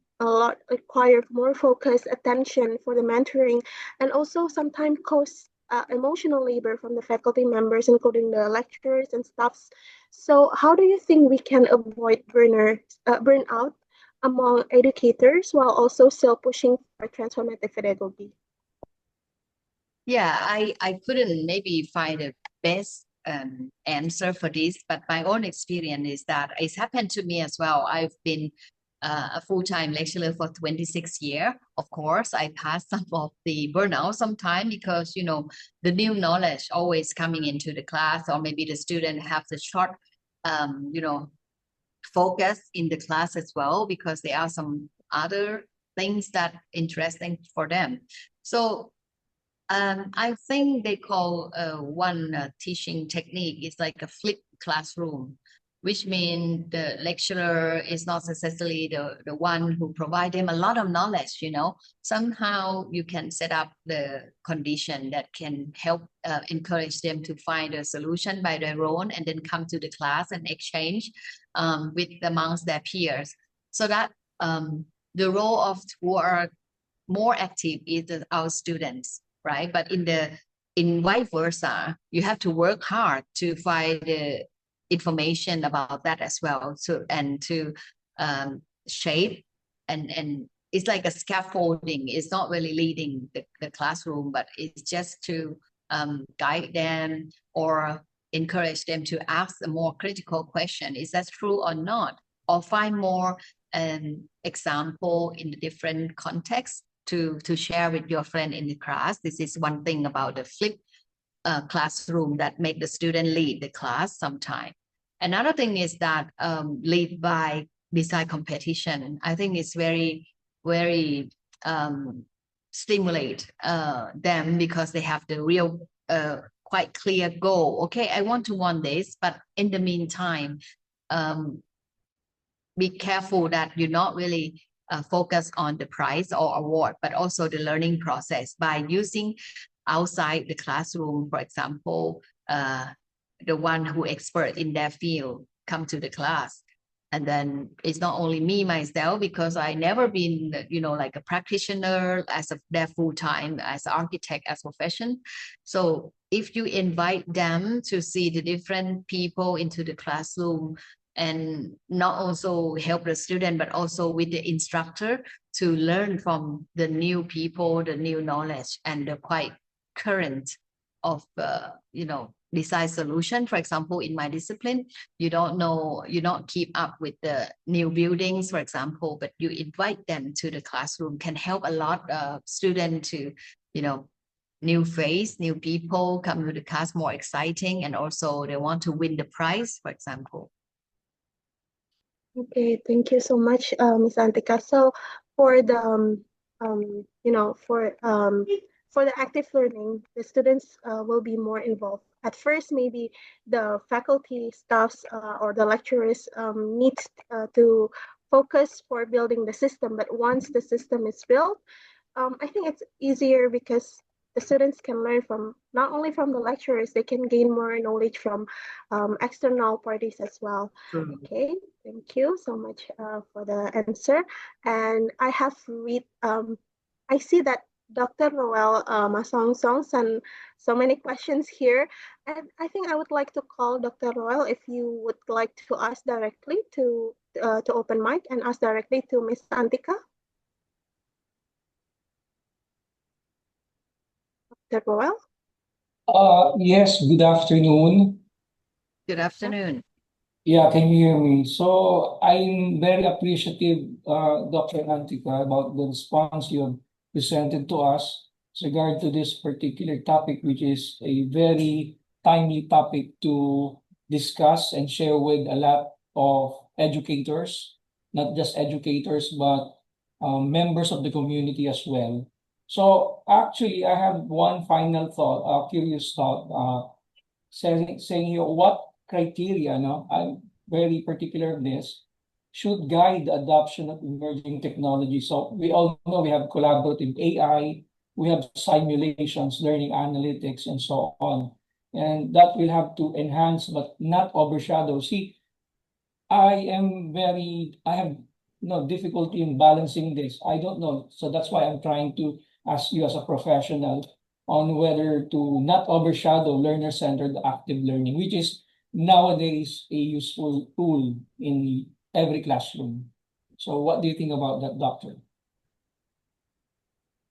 require more focus, attention for the mentoring, and also sometimes costs emotional labor from the faculty members, including the lecturers and staffs. So how do you think we can avoid burnout among educators while also still pushing for transformative pedagogy? Yeah, I couldn't maybe find a best answer for this, but my own experience is that it's happened to me as well. I've been a full-time lecturer for 26 years. Of course, I passed some of the burnout sometime because, the new knowledge always coming into the class, or maybe the student have the short, focus in the class as well, because there are some other things that interesting for them. So I think they call one teaching technique is like a flipped classroom, which means the lecturer is not necessarily the one who provide them a lot of knowledge, Somehow you can set up the condition that can help encourage them to find a solution by their own and then come to the class and exchange with amongst their peers. So that the role of who are more active is our students, right? But in vice versa, you have to work hard to find the information about that as well. To shape and it's like a scaffolding. It's not really leading the classroom, but it's just to guide them or encourage them to ask a more critical question. Is that true or not? Or find more example in the different contexts to share with your friend in the class. This is one thing about the flipped classroom that make the student lead the class sometime. Another thing is that lead by design competition. I think it's very, very stimulate them because they have the real quite clear goal. Okay, I want to want this, but in the meantime, be careful that you're not really focus on the prize or award, but also the learning process by using outside the classroom. For example, the one who expert in their field come to the class. And then it's not only me myself, because I never been, like a practitioner as their full time as architect as profession. So if you invite them to see the different people into the classroom, and not also help the student, but also with the instructor to learn from the new people, the new knowledge, and the quite current of, design solution. For example, in my discipline, you don't keep up with the new buildings, for example, but you invite them to the classroom can help a lot of students to, new face, new people come to the class, more exciting, and also they want to win the prize, for example. Okay, thank you so much, Ms. Antika. So for the for the active learning, the students will be more involved. At first, maybe the faculty staffs or the lecturers need to focus for building the system. But once the system is built, I think it's easier because the students can learn from not only from the lecturers, they can gain more knowledge from external parties as well. Okay, thank you so much for the answer. And I have read, I see that Dr. Noel Masong Song sent so many questions here. And I think I would like to call Dr. Noel if you would like to ask directly to open mic and ask directly to Ms. Antika. Dr. Noel? Yes, good afternoon. Good afternoon. Yeah, can you hear me? So I'm very appreciative, Dr. Antika, about the response you have presented to us with regard to this particular topic, which is a very timely topic to discuss and share with a lot of educators, not just educators, but members of the community as well. So actually, I have one final thought, curious thought, saying here what criteria, no, I'm very particular in this, should guide the adoption of emerging technology. So we all know we have collaborative AI, we have simulations, learning analytics, and so on. And that will have to enhance but not overshadow. See, I have no difficulty in balancing this. I don't know. So that's why I'm trying to ask you as a professional on whether to not overshadow learner-centered active learning, which is nowadays a useful tool in every classroom. So what do you think about that, Doctor?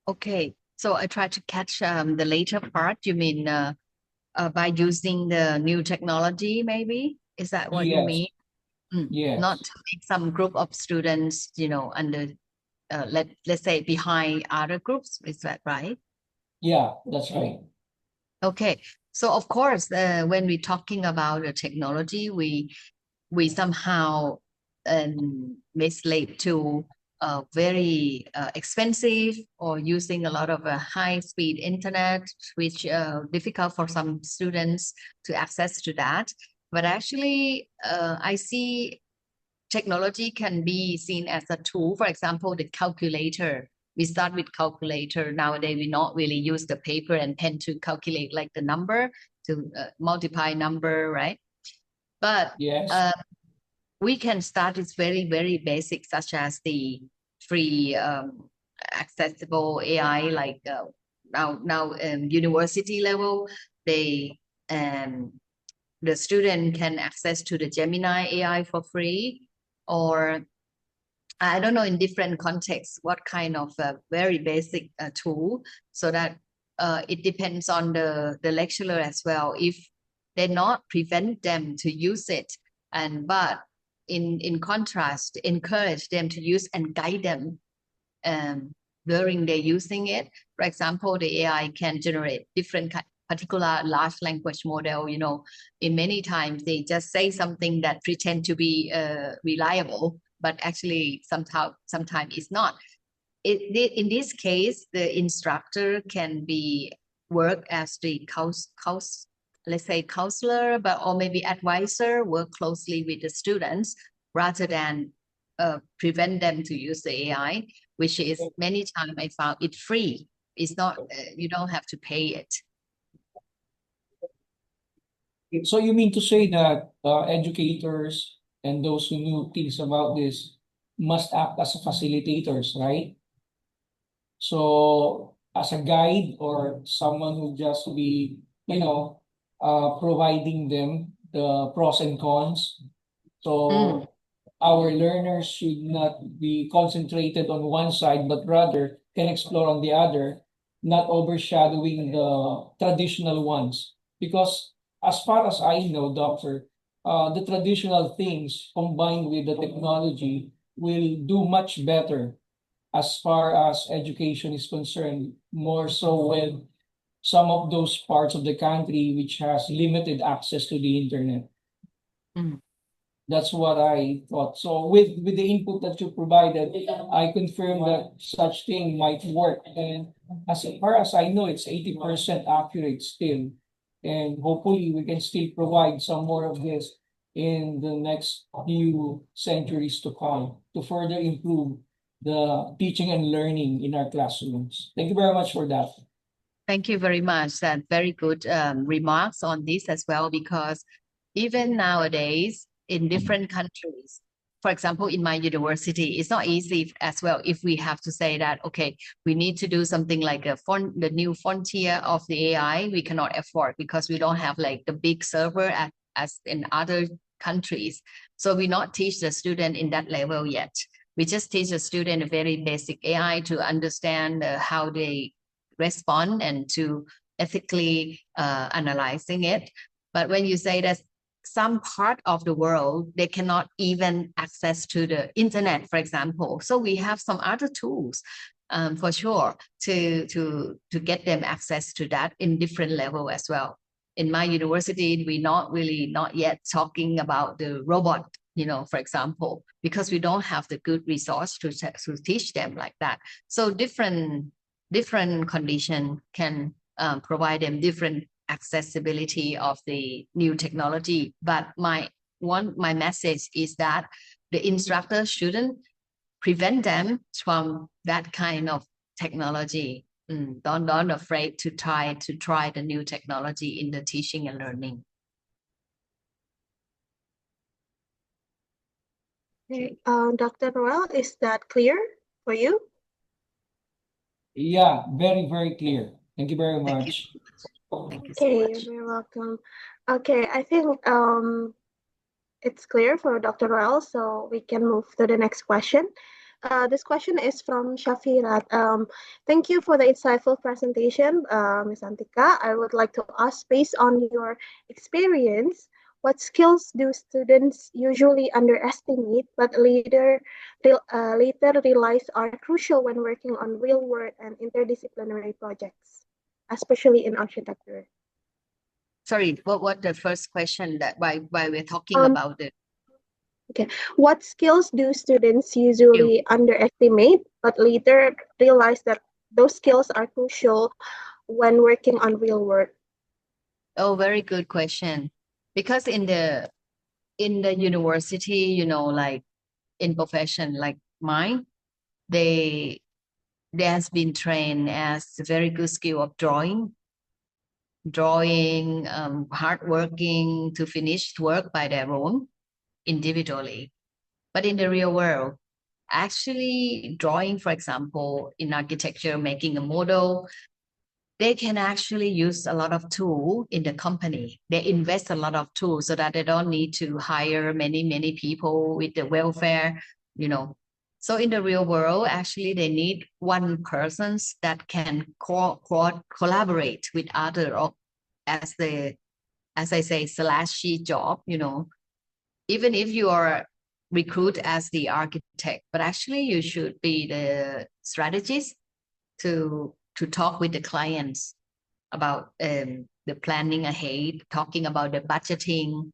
Okay, so I try to catch the later part. You mean by using the new technology, maybe? Is that what you Yes. mean? Yes. Not to make some group of students, under, let's say, behind other groups. Is that right? Yeah, that's right. Okay, so of course, when we're talking about the technology, we somehow mislabel to very expensive or using a lot of high-speed internet, which difficult for some students to access to that. But actually, I see technology can be seen as a tool. For example, the calculator. We start with calculator. Nowadays, we not really use the paper and pen to calculate like the number, to multiply number, right? But Yes. we can start with very, very basic, such as the free accessible AI, like now university level, the student can access to the Gemini AI for free, or I don't know, in different contexts, what kind of very basic tool, so that it depends on the lecturer as well. If they not prevent them to use it, but in contrast, encourage them to use and guide them during their using it. For example, the AI can generate different particular large language model. In many times they just say something that pretend to be reliable, but actually sometimes it's not. in this case, the instructor can be work as the let's say counselor, but or maybe advisor, work closely with the students rather than prevent them to use the AI, which is many times I found it free. It's not, you don't have to pay it. So you mean to say that educators and those who knew things about this must act as facilitators, right? So as a guide or someone who just be, providing them the pros and cons. So our learners should not be concentrated on one side, but rather can explore on the other, not overshadowing the traditional ones. Because as far as I know, Doctor, the traditional things combined with the technology will do much better as far as education is concerned, more so with some of those parts of the country which has limited access to the internet. Mm. That's what I thought. So with the input that you provided, I confirm that such thing might work. And as far as I know, it's 80% accurate still. And hopefully we can still provide some more of this in the next few centuries to come to further improve the teaching and learning in our classrooms. Thank you very much for that. Thank you very much. That very good remarks on this as well, because even nowadays in different countries, for example, in my university, it's not easy as well if we have to say that, okay, we need to do something like the new frontier of the AI, we cannot afford because we don't have like the big server as in other countries. So we not teach the student in that level yet. We just teach the student a very basic AI to understand how they respond and to ethically analyzing it. But when you say that some part of the world, they cannot even access to the internet, for example. So we have some other tools for sure to get them access to that in different level as well. In my university, we not yet talking about the robot, for example, because we don't have the good resource to teach them like that. So different condition can provide them different accessibility of the new technology. But my message is that the instructor shouldn't prevent them from that kind of technology. Don't afraid to try the new technology in the teaching and learning. Okay. Dr. Noel, is that clear for you? Yeah, very, very clear. Thank you very much. Thank you so Okay, much. you're very welcome. Okay, I think it's clear for Dr. Noel, so we can move to the next question. This question is from Shafirat. Thank you for the insightful presentation, Ms. Antika. I would like to ask, based on your experience, what skills do students usually underestimate but later realize are crucial when working on real-world and interdisciplinary projects, especially in architecture? Sorry, what the first question that why we're talking about it? What skills do students usually underestimate but later realize that those skills are crucial when working on real work? Oh, very good question. Because in the university, like in profession like mine, they has been trained as a very good skill of drawing, hardworking to finish work by their own individually. But in the real world, actually drawing, for example, in architecture, making a model, they can actually use a lot of tools in the company. They invest a lot of tools so that they don't need to hire many people with the welfare, So in the real world, actually, they need one person that can collaborate with other, or as I say, /she job, Even if you are recruit as the architect, but actually you should be the strategist to talk with the clients about the planning ahead, talking about the budgeting,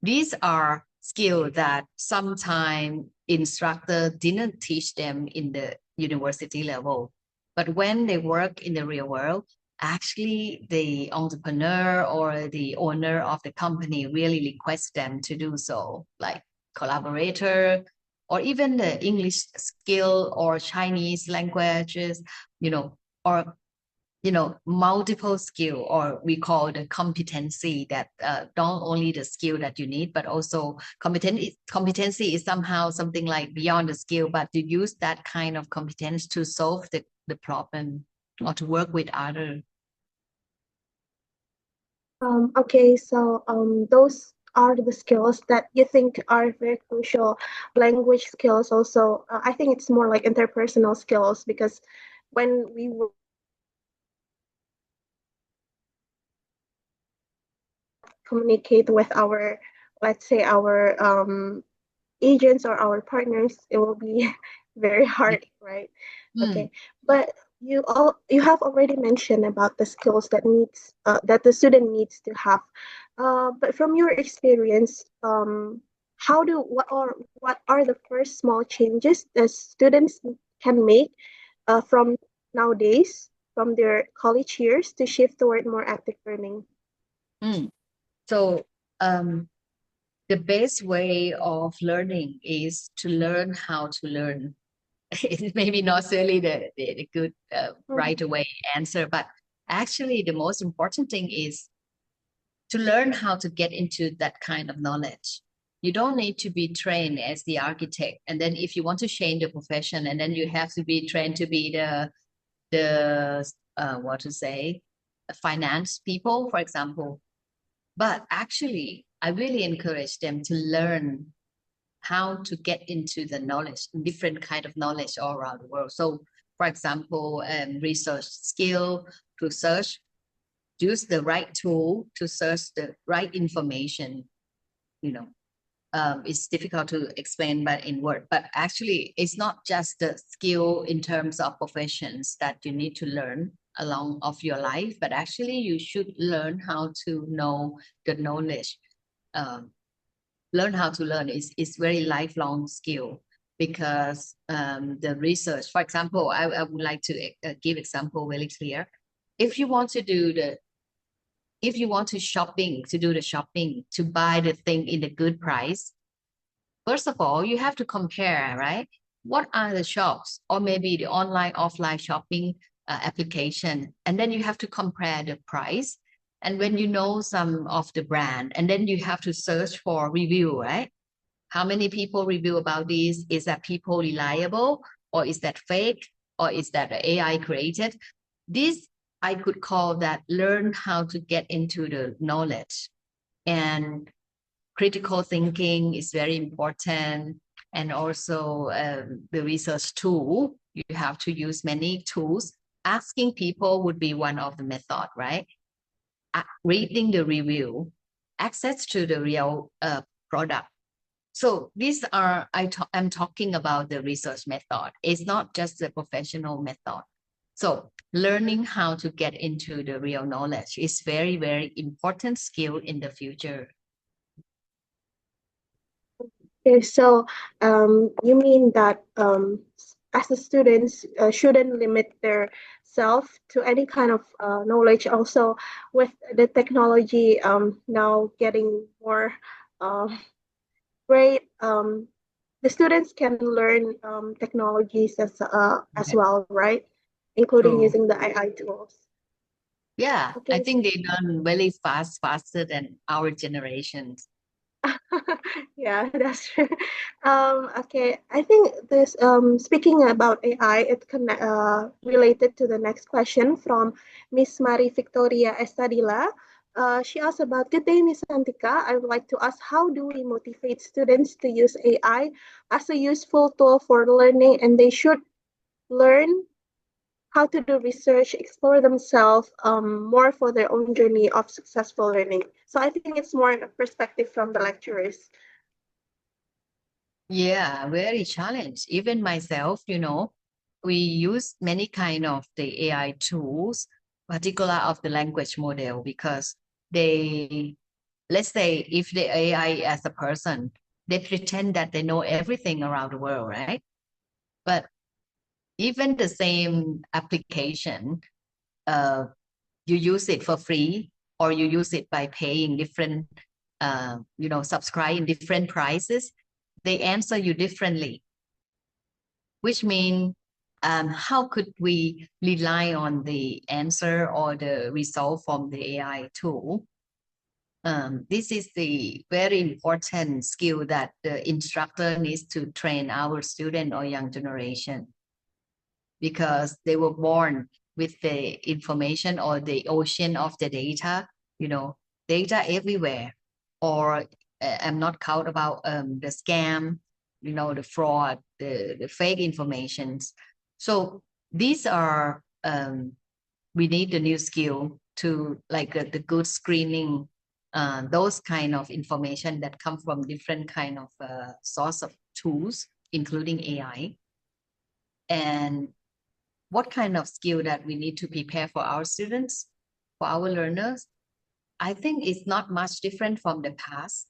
These are skills that sometimes instructor didn't teach them in the university level. But when they work in the real world, actually the entrepreneur or the owner of the company really requests them to do so, like collaborator or even the English skill or Chinese languages, or multiple skill, or we call the competency, that not only the skill that you need, but also competency is somehow something like beyond the skill, but to use that kind of competence to solve the problem or to work with other. Okay, so those are the skills that you think are very crucial. Language skills also, I think it's more like interpersonal skills, because when we communicate with our, let's say, our agents or our partners, it will be very hard, right? Okay, but you have already mentioned about the skills that the student needs to have. But from your experience, what are the first small changes that students can make from nowadays, from their college years, to shift toward more active learning? So the best way of learning is to learn how to learn. It's maybe not really the good right away answer, but actually the most important thing is to learn how to get into that kind of knowledge. You don't need to be trained as the architect, and then if you want to change the profession, and then you have to be trained to be the what to say, finance people, for example. But actually, I really encourage them to learn how to get into the knowledge, different kind of knowledge all around the world. So, for example, research skill to search, use the right tool to search the right information. It's difficult to explain but in word, but actually it's not just the skill in terms of professions that you need to learn along of your life, but actually you should learn how to know the knowledge. Learn how to learn is very lifelong skill, because the research, for example, I would like to give example very clear. If you want to do the shopping, to buy the thing in a good price, first of all, you have to compare, right? What are the shops, or maybe the online, offline shopping application, and then you have to compare the price. And when you know some of the brand, and then you have to search for review, right? How many people review about this? Is that people reliable, or is that fake, or is that AI created? This, I could call that learn how to get into the knowledge. And critical thinking is very important. And also the research tool, you have to use many tools. Asking people would be one of the method, right? Reading the review, access to the real product. So these are, I'm talking about the research method. It's not just the professional method. So learning how to get into the real knowledge is very, very important skill in the future. Okay, so you mean that as the students shouldn't limit their self to any kind of knowledge. Also, with the technology now getting more great, the students can learn technologies as well, right? Including True. using the AI tools. Yeah, Okay. I think they learn very faster than our generations. Yeah, that's true. Okay, I think this speaking about AI, it related to the next question from Miss Marie Victoria Estadilla. She asked about, good day, Miss Santika. I would like to ask, how do we motivate students to use AI as a useful tool for learning, and they should learn how to do research, explore themselves more for their own journey of successful learning. So I think it's more a perspective from the lecturers. Yeah, very challenged. Even myself, we use many kind of the AI tools, particular of the language model, because let's say if the AI as a person, they pretend that they know everything around the world, right? But even the same application, you use it for free or you use it by paying different, subscribe in different prices, they answer you differently, which means how could we rely on the answer or the result from the AI tool? This is the very important skill that the instructor needs to train our student or young generation, because they were born with the information or the ocean of the data, data everywhere. Or I'm not count about the scam, the fraud, the fake informations. So these are, we need a new skill to like the good screening, those kind of information that come from different kind of source of tools, including AI. And what kind of skill that we need to prepare for our students, for our learners, I think it's not much different from the past.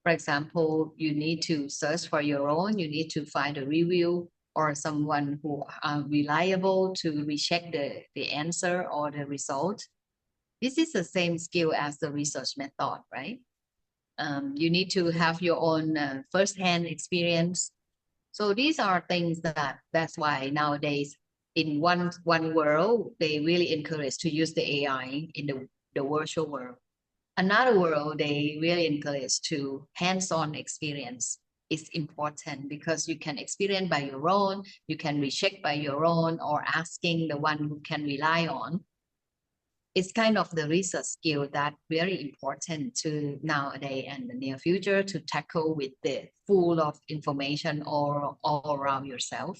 For example, you need to search for your own, you need to find a review or someone who are reliable to recheck the answer or the result. This is the same skill as the research method, right? You need to have your own first-hand experience. So these are things that's why nowadays in one world, they really encourage to use the AI in the virtual world. Another world, they really encourage to hands-on experience. It's important because you can experience by your own, you can recheck by your own, or asking the one who can rely on. It's kind of the research skill that very important to nowadays and the near future to tackle with the full of information all around yourself.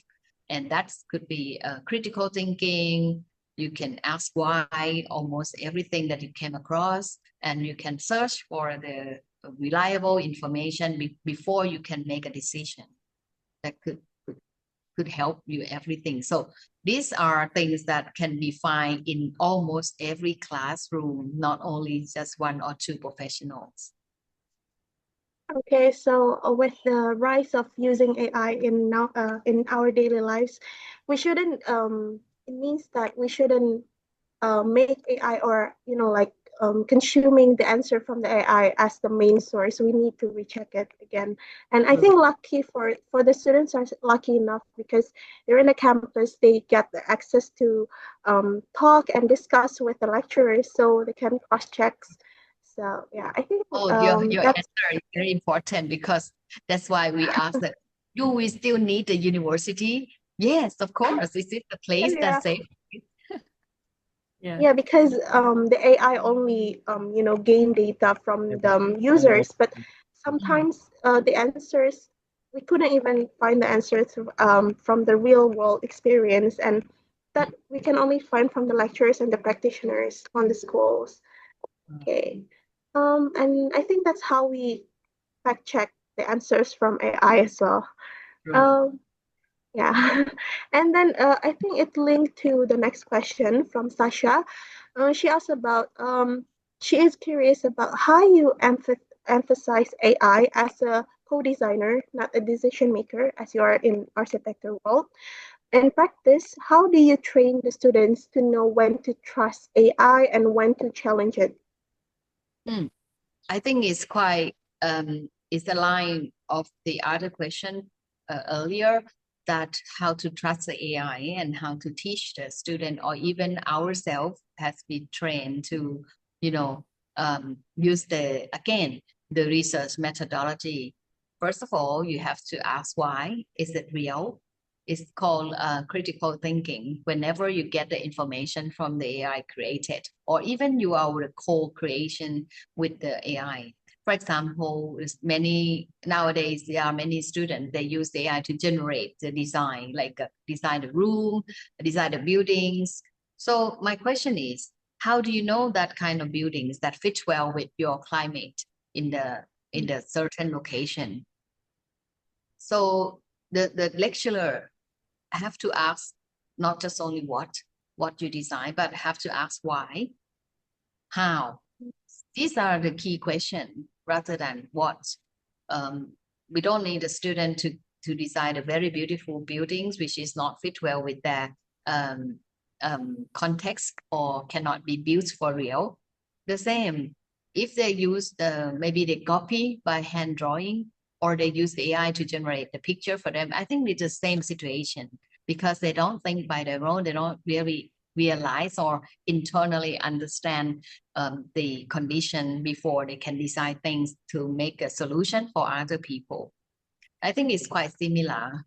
And that could be critical thinking. You can ask why almost everything that you came across, and you can search for the reliable information before you can make a decision. That could help you everything. So these are things that can be found in almost every classroom, not only just one or two professionals. Okay, so with the rise of using AI in our daily lives, we shouldn't it means that we shouldn't make AI or consuming the answer from the AI as the main source. We need to recheck it again. And I think lucky for the students are lucky enough because they're in a campus, they get the access to talk and discuss with the lecturers, so they can cross checks. So yeah, I think Your answer is very important, because that's why we asked that, do we still need the university? Yes, of course. Is it the place that's safe? Yeah, because the AI only gain data from the users, but sometimes the answers we couldn't even find the answers from the real world experience, and that we can only find from the lecturers and the practitioners on the schools. Okay, and I think that's how we fact check the answers from AI as well. Yeah, and then I think it linked to the next question from Sasha. She asked about she is curious about how you emphasize AI as a co-designer, not a decision maker, as you are in architecture world. In practice, how do you train the students to know when to trust AI and when to challenge it? I think it's quite it's the line of the other question earlier, that how to trust the AI and how to teach the student or even ourselves has been trained to, use the research methodology. First of all, you have to ask why. Is it real? It's called critical thinking. Whenever you get the information from the AI created, or even you are the co-creation with the AI. For example, nowadays there are many students, they use the AI to generate the design, like design the room, design the buildings. So my question is, how do you know that kind of buildings that fit well with your climate in the certain location? So the lecturer have to ask not just only what you design, but have to ask why, how. These are the key questions rather than what. We don't need a student to design a very beautiful buildings, which is not fit well with their context or cannot be built for real. The same, if they use maybe they copy by hand drawing or they use the AI to generate the picture for them. I think it's the same situation because they don't think by their own, they don't really realize or internally understand the condition before they can decide things to make a solution for other people. I think it's quite similar.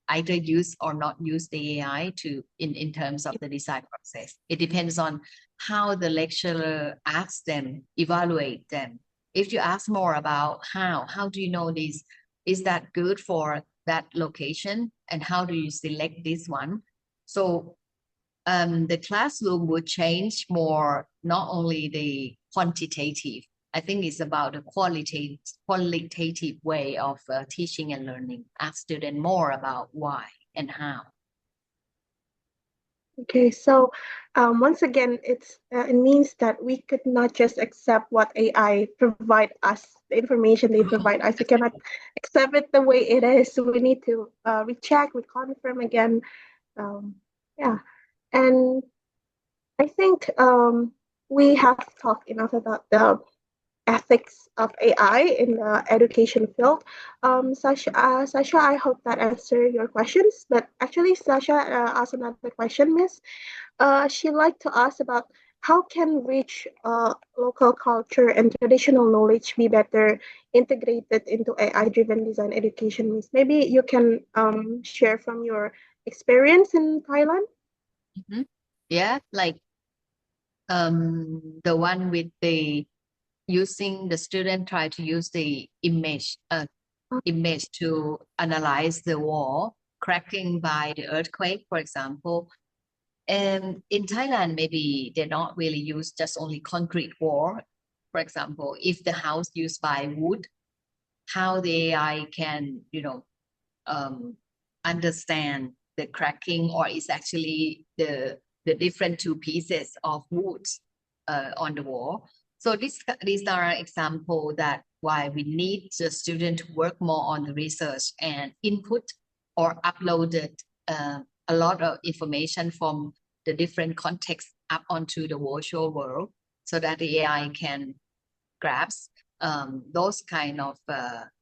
Either use or not use the AI in terms of the design process. It depends on how the lecturer asks them, evaluate them. If you ask more about how do you know this, is that good for that location, and how do you select this one? So the classroom would change more, not only the quantitative. I think it's about the qualitative way of teaching and learning. Ask students more about why and how. Okay, so once again, it means that we could not just accept what AI provide us, the information they provide us. We cannot accept it the way it is. So we need to recheck, we confirm again. Yeah, and I think we have talked enough about the ethics of AI in the education field. Sasha, I hope that answered your questions. But actually, Sasha asked another question, Miss. She'd like to ask about how can rich local culture and traditional knowledge be better integrated into AI-driven design education, Miss? Maybe you can share from your experience in Thailand. Mhm. Yeah, like the one with the using the student try to use the image to analyze the wall cracking by the earthquake, for example. And in Thailand, maybe they not really use just only concrete wall. For example, if the house used by wood, how the AI can, understand the cracking, or is actually the different two pieces of wood on the wall. So these are examples that why we need the student to work more on the research and input or uploaded a lot of information from the different contexts up onto the virtual world so that the AI can grasp those kind of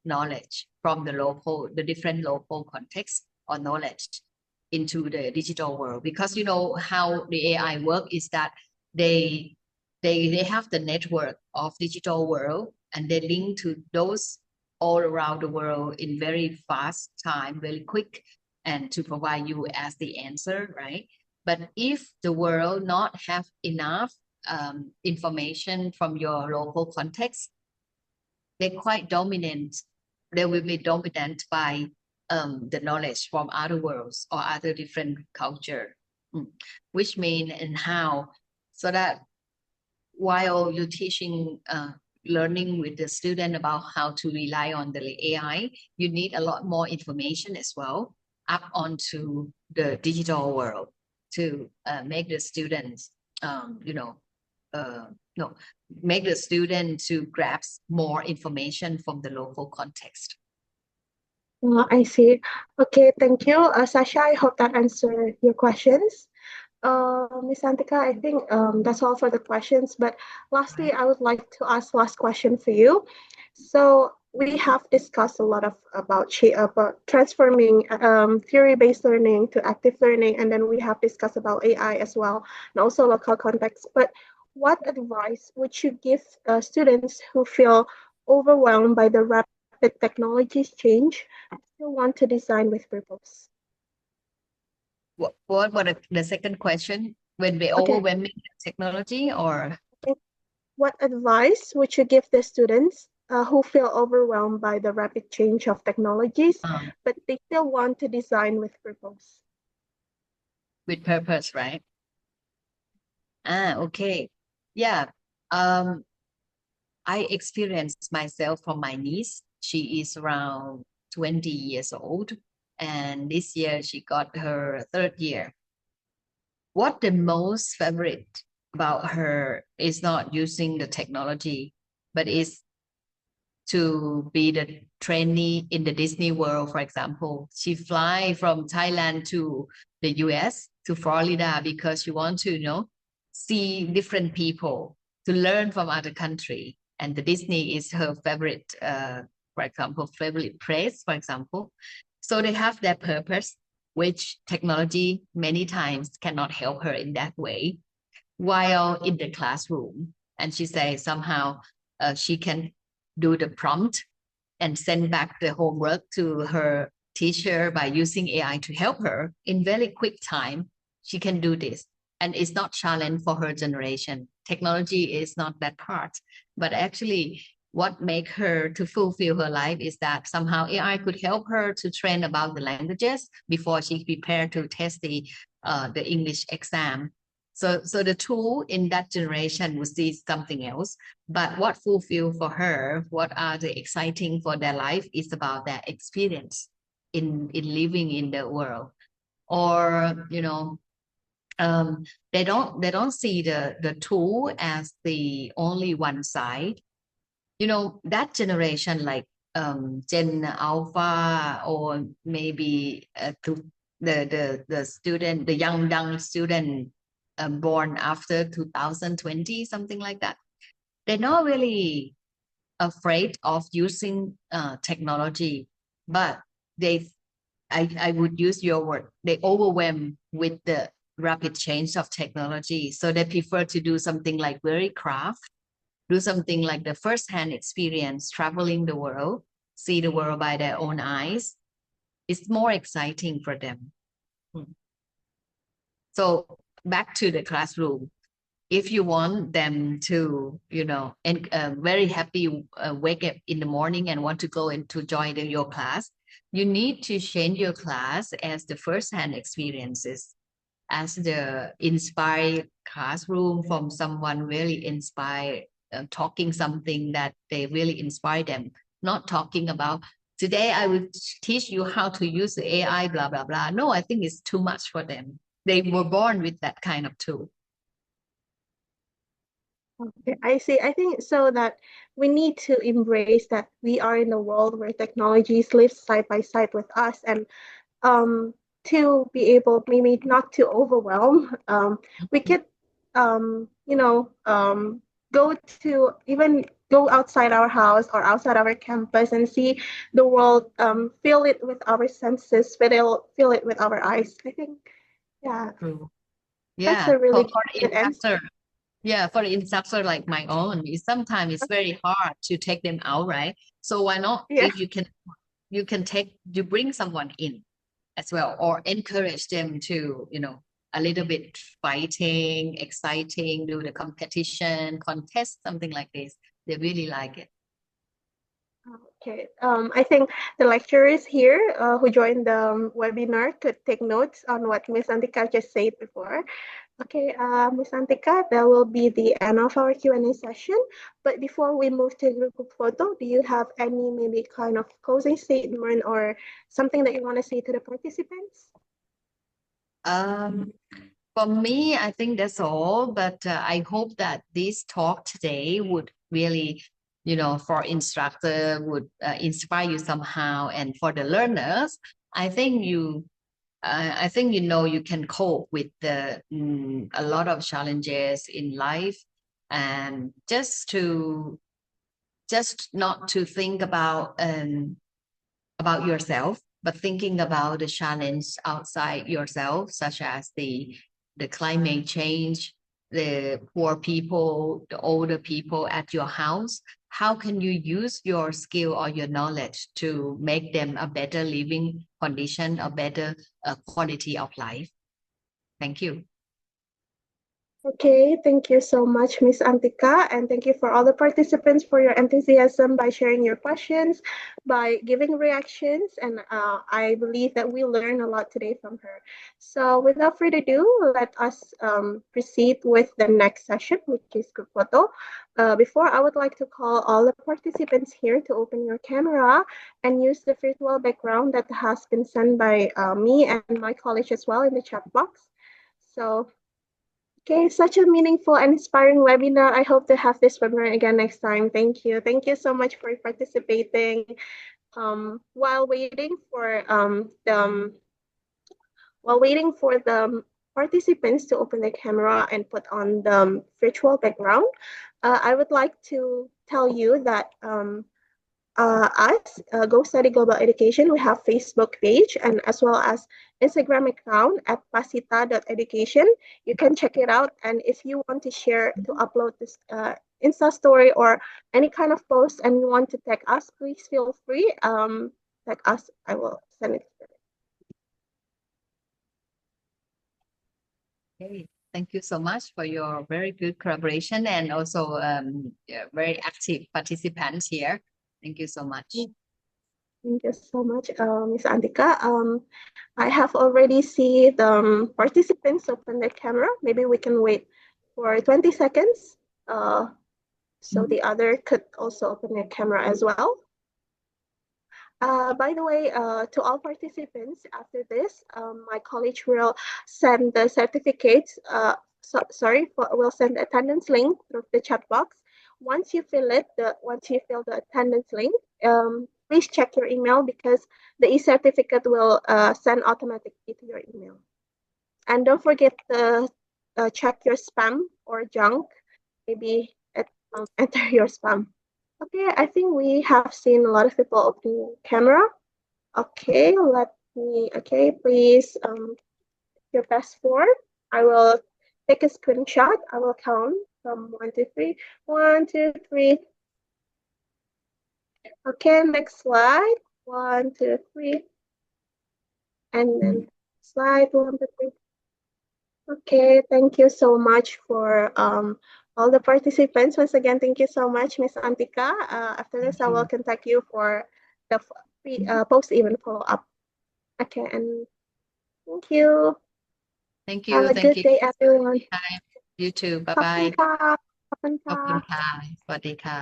knowledge from the different local context or knowledge into the digital world. Because you know how the AI work is that they have the network of digital world and they link to those all around the world in very fast time, very quick, and to provide you as the answer, right? But if the world not have enough information from your local context, they're quite dominant. They will be dominant by the knowledge from other worlds or other different culture, which mean and how, so that while you're teaching learning with the student about how to rely on the AI, you need a lot more information as well up onto the digital world to make the students, make the student to grasp more information from the local context. I see. Okay, thank you. Sasha, I hope that answered your questions. Ms. Antika, I think that's all for the questions. But lastly, I would like to ask last question for you. So we have discussed a lot about transforming theory-based learning to active learning, and then we have discussed about AI as well, and also local context. But what advice would you give students who feel overwhelmed by the rapid technologies change and still want to design with purpose? What the second question? When we Okay. overwhelming technology, or What advice would you give the students who feel overwhelmed by the rapid change of technologies, but they still want to design with purpose? with purpose, right? Okay. Yeah. I experienced myself from my niece. She is around 20 years old, and this year she got her third year. What the most favorite about her is not using the technology, but is to be the trainee in the Disney World, for example. She fly from Thailand to the US, to Florida, because she wants to, see different people, to learn from other country. And the Disney is her favorite, for example, favorite place, for example. So they have their purpose, which technology many times cannot help her in that way. While in the classroom, and she says somehow she can do the prompt and send back the homework to her teacher by using AI to help her in very quick time. She can do this, and it's not challenge for her generation. Technology is not that part, but actually what make her to fulfill her life is that somehow AI could help her to train about the languages before she prepare to test the English exam. So the tool in that generation would see something else, but what fulfill for her, what are the exciting for their life is about their experience in living in the world. Or they don't see the tool as the only one side. That generation, like Gen Alpha, or maybe the student, the young student born after 2020, something like that. They're not really afraid of using technology, but I would use your word, they overwhelmed with the rapid change of technology. So they prefer to do something like very craft, do something like the first-hand experience, traveling the world, see the world by their own eyes. It's more exciting for them. So back to the classroom. If you want them to, very happy, wake up in the morning and want to go and to join your class, you need to change your class as the first-hand experiences, as the inspired classroom from someone really inspired, talking something that they really inspire them, not talking about, today I will teach you how to use the AI, blah, blah, blah. No, I think it's too much for them. They were born with that kind of tool. Okay, I see. I think so that we need to embrace that we are in a world where technologies live side by side with us, and to be able maybe not to overwhelm. We could go to even go outside our house or outside our campus and see the world, feel it with our senses, feel it with our eyes. I think, yeah, True. that's Yeah, a really for good answer. instructor. Yeah, for the instructor like my own, sometimes it's very hard to take them out, right? So why not, Yeah. if you bring someone in as well, or encourage them to, a little bit fighting, exciting, do the competition, contest, something like this. They really like it. Okay. I think the lecturers here who joined the webinar could take notes on what Ms. Antika just said before. Okay, Ms. Antika, that will be the end of our Q&A session. But before we move to group photo, do you have any maybe kind of closing statement or something that you want to say to the participants? For me, I think that's all. But I hope that this talk today would really, for instructor would inspire you somehow, and for the learners, I think you can cope with a lot of challenges in life, and just not to think about yourself, but thinking about the challenge outside yourself, such as the climate change, the poor people, the older people at your house. How can you use your skill or your knowledge to make them a better living condition, a better quality of life? Thank you. Okay, thank you so much, Ms. Antika, and thank you for all the participants for your enthusiasm by sharing your questions, by giving reactions, and I believe that we learned a lot today from her. So without further ado, let us proceed with the next session, which is group photo. Before, I would like to call all the participants here to open your camera and use the virtual background that has been sent by me and my college as well in the chat box. So Okay, such a meaningful and inspiring webinar. I hope to have this webinar again next time. Thank you. Thank you so much for participating. While waiting for the participants to open the camera and put on the virtual background, I would like to tell you that us, Go Study Global Education, we have Facebook page and as well as Instagram account at pasita.education. You can check it out. And if you want to share, to upload this Insta story or any kind of post and you want to tag us, please feel free. Tag us, I will send it. Okay, thank you so much for your very good collaboration and also yeah, very active participants here. Thank you so much. Thank you so much, Ms. Andika. I have already seen the participants open their camera. Maybe we can wait for 20 seconds. So the other could also open their camera as well. By the way, to all participants, after this, my college will send the certificates. We'll send the attendance link through the chat box. Once you fill the attendance link, please check your email because the e-certificate will send automatically to your email. And don't forget to check your spam or junk. Maybe enter your spam. Okay, I think we have seen a lot of people open camera. Okay, please your passport. I will take a screenshot. I will count from 1 to 3. 1, 2, 3. Okay, next slide. 1, 2, 3. And then slide 1, 2, 3. Okay, thank you so much for all the participants. Once again, thank you so much, Ms. Antika. After this, I will contact you for the post-event follow-up. Okay, and thank you. Thank you. Have a Thank good you. day, everyone. You too. ขอบคุณ Bye bye. ค่ะขอบคุณ ขอบคุณ ค่ะ ค่ะ สวัสดีค่ะ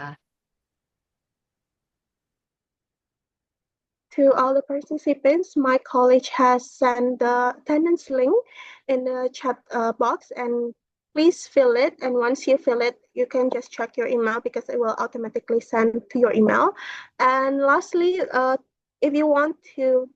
To all the participants, my college has sent the attendance link in the chat box and please fill it. And once you fill it, you can just check your email because it will automatically send to your email. And lastly, if you want to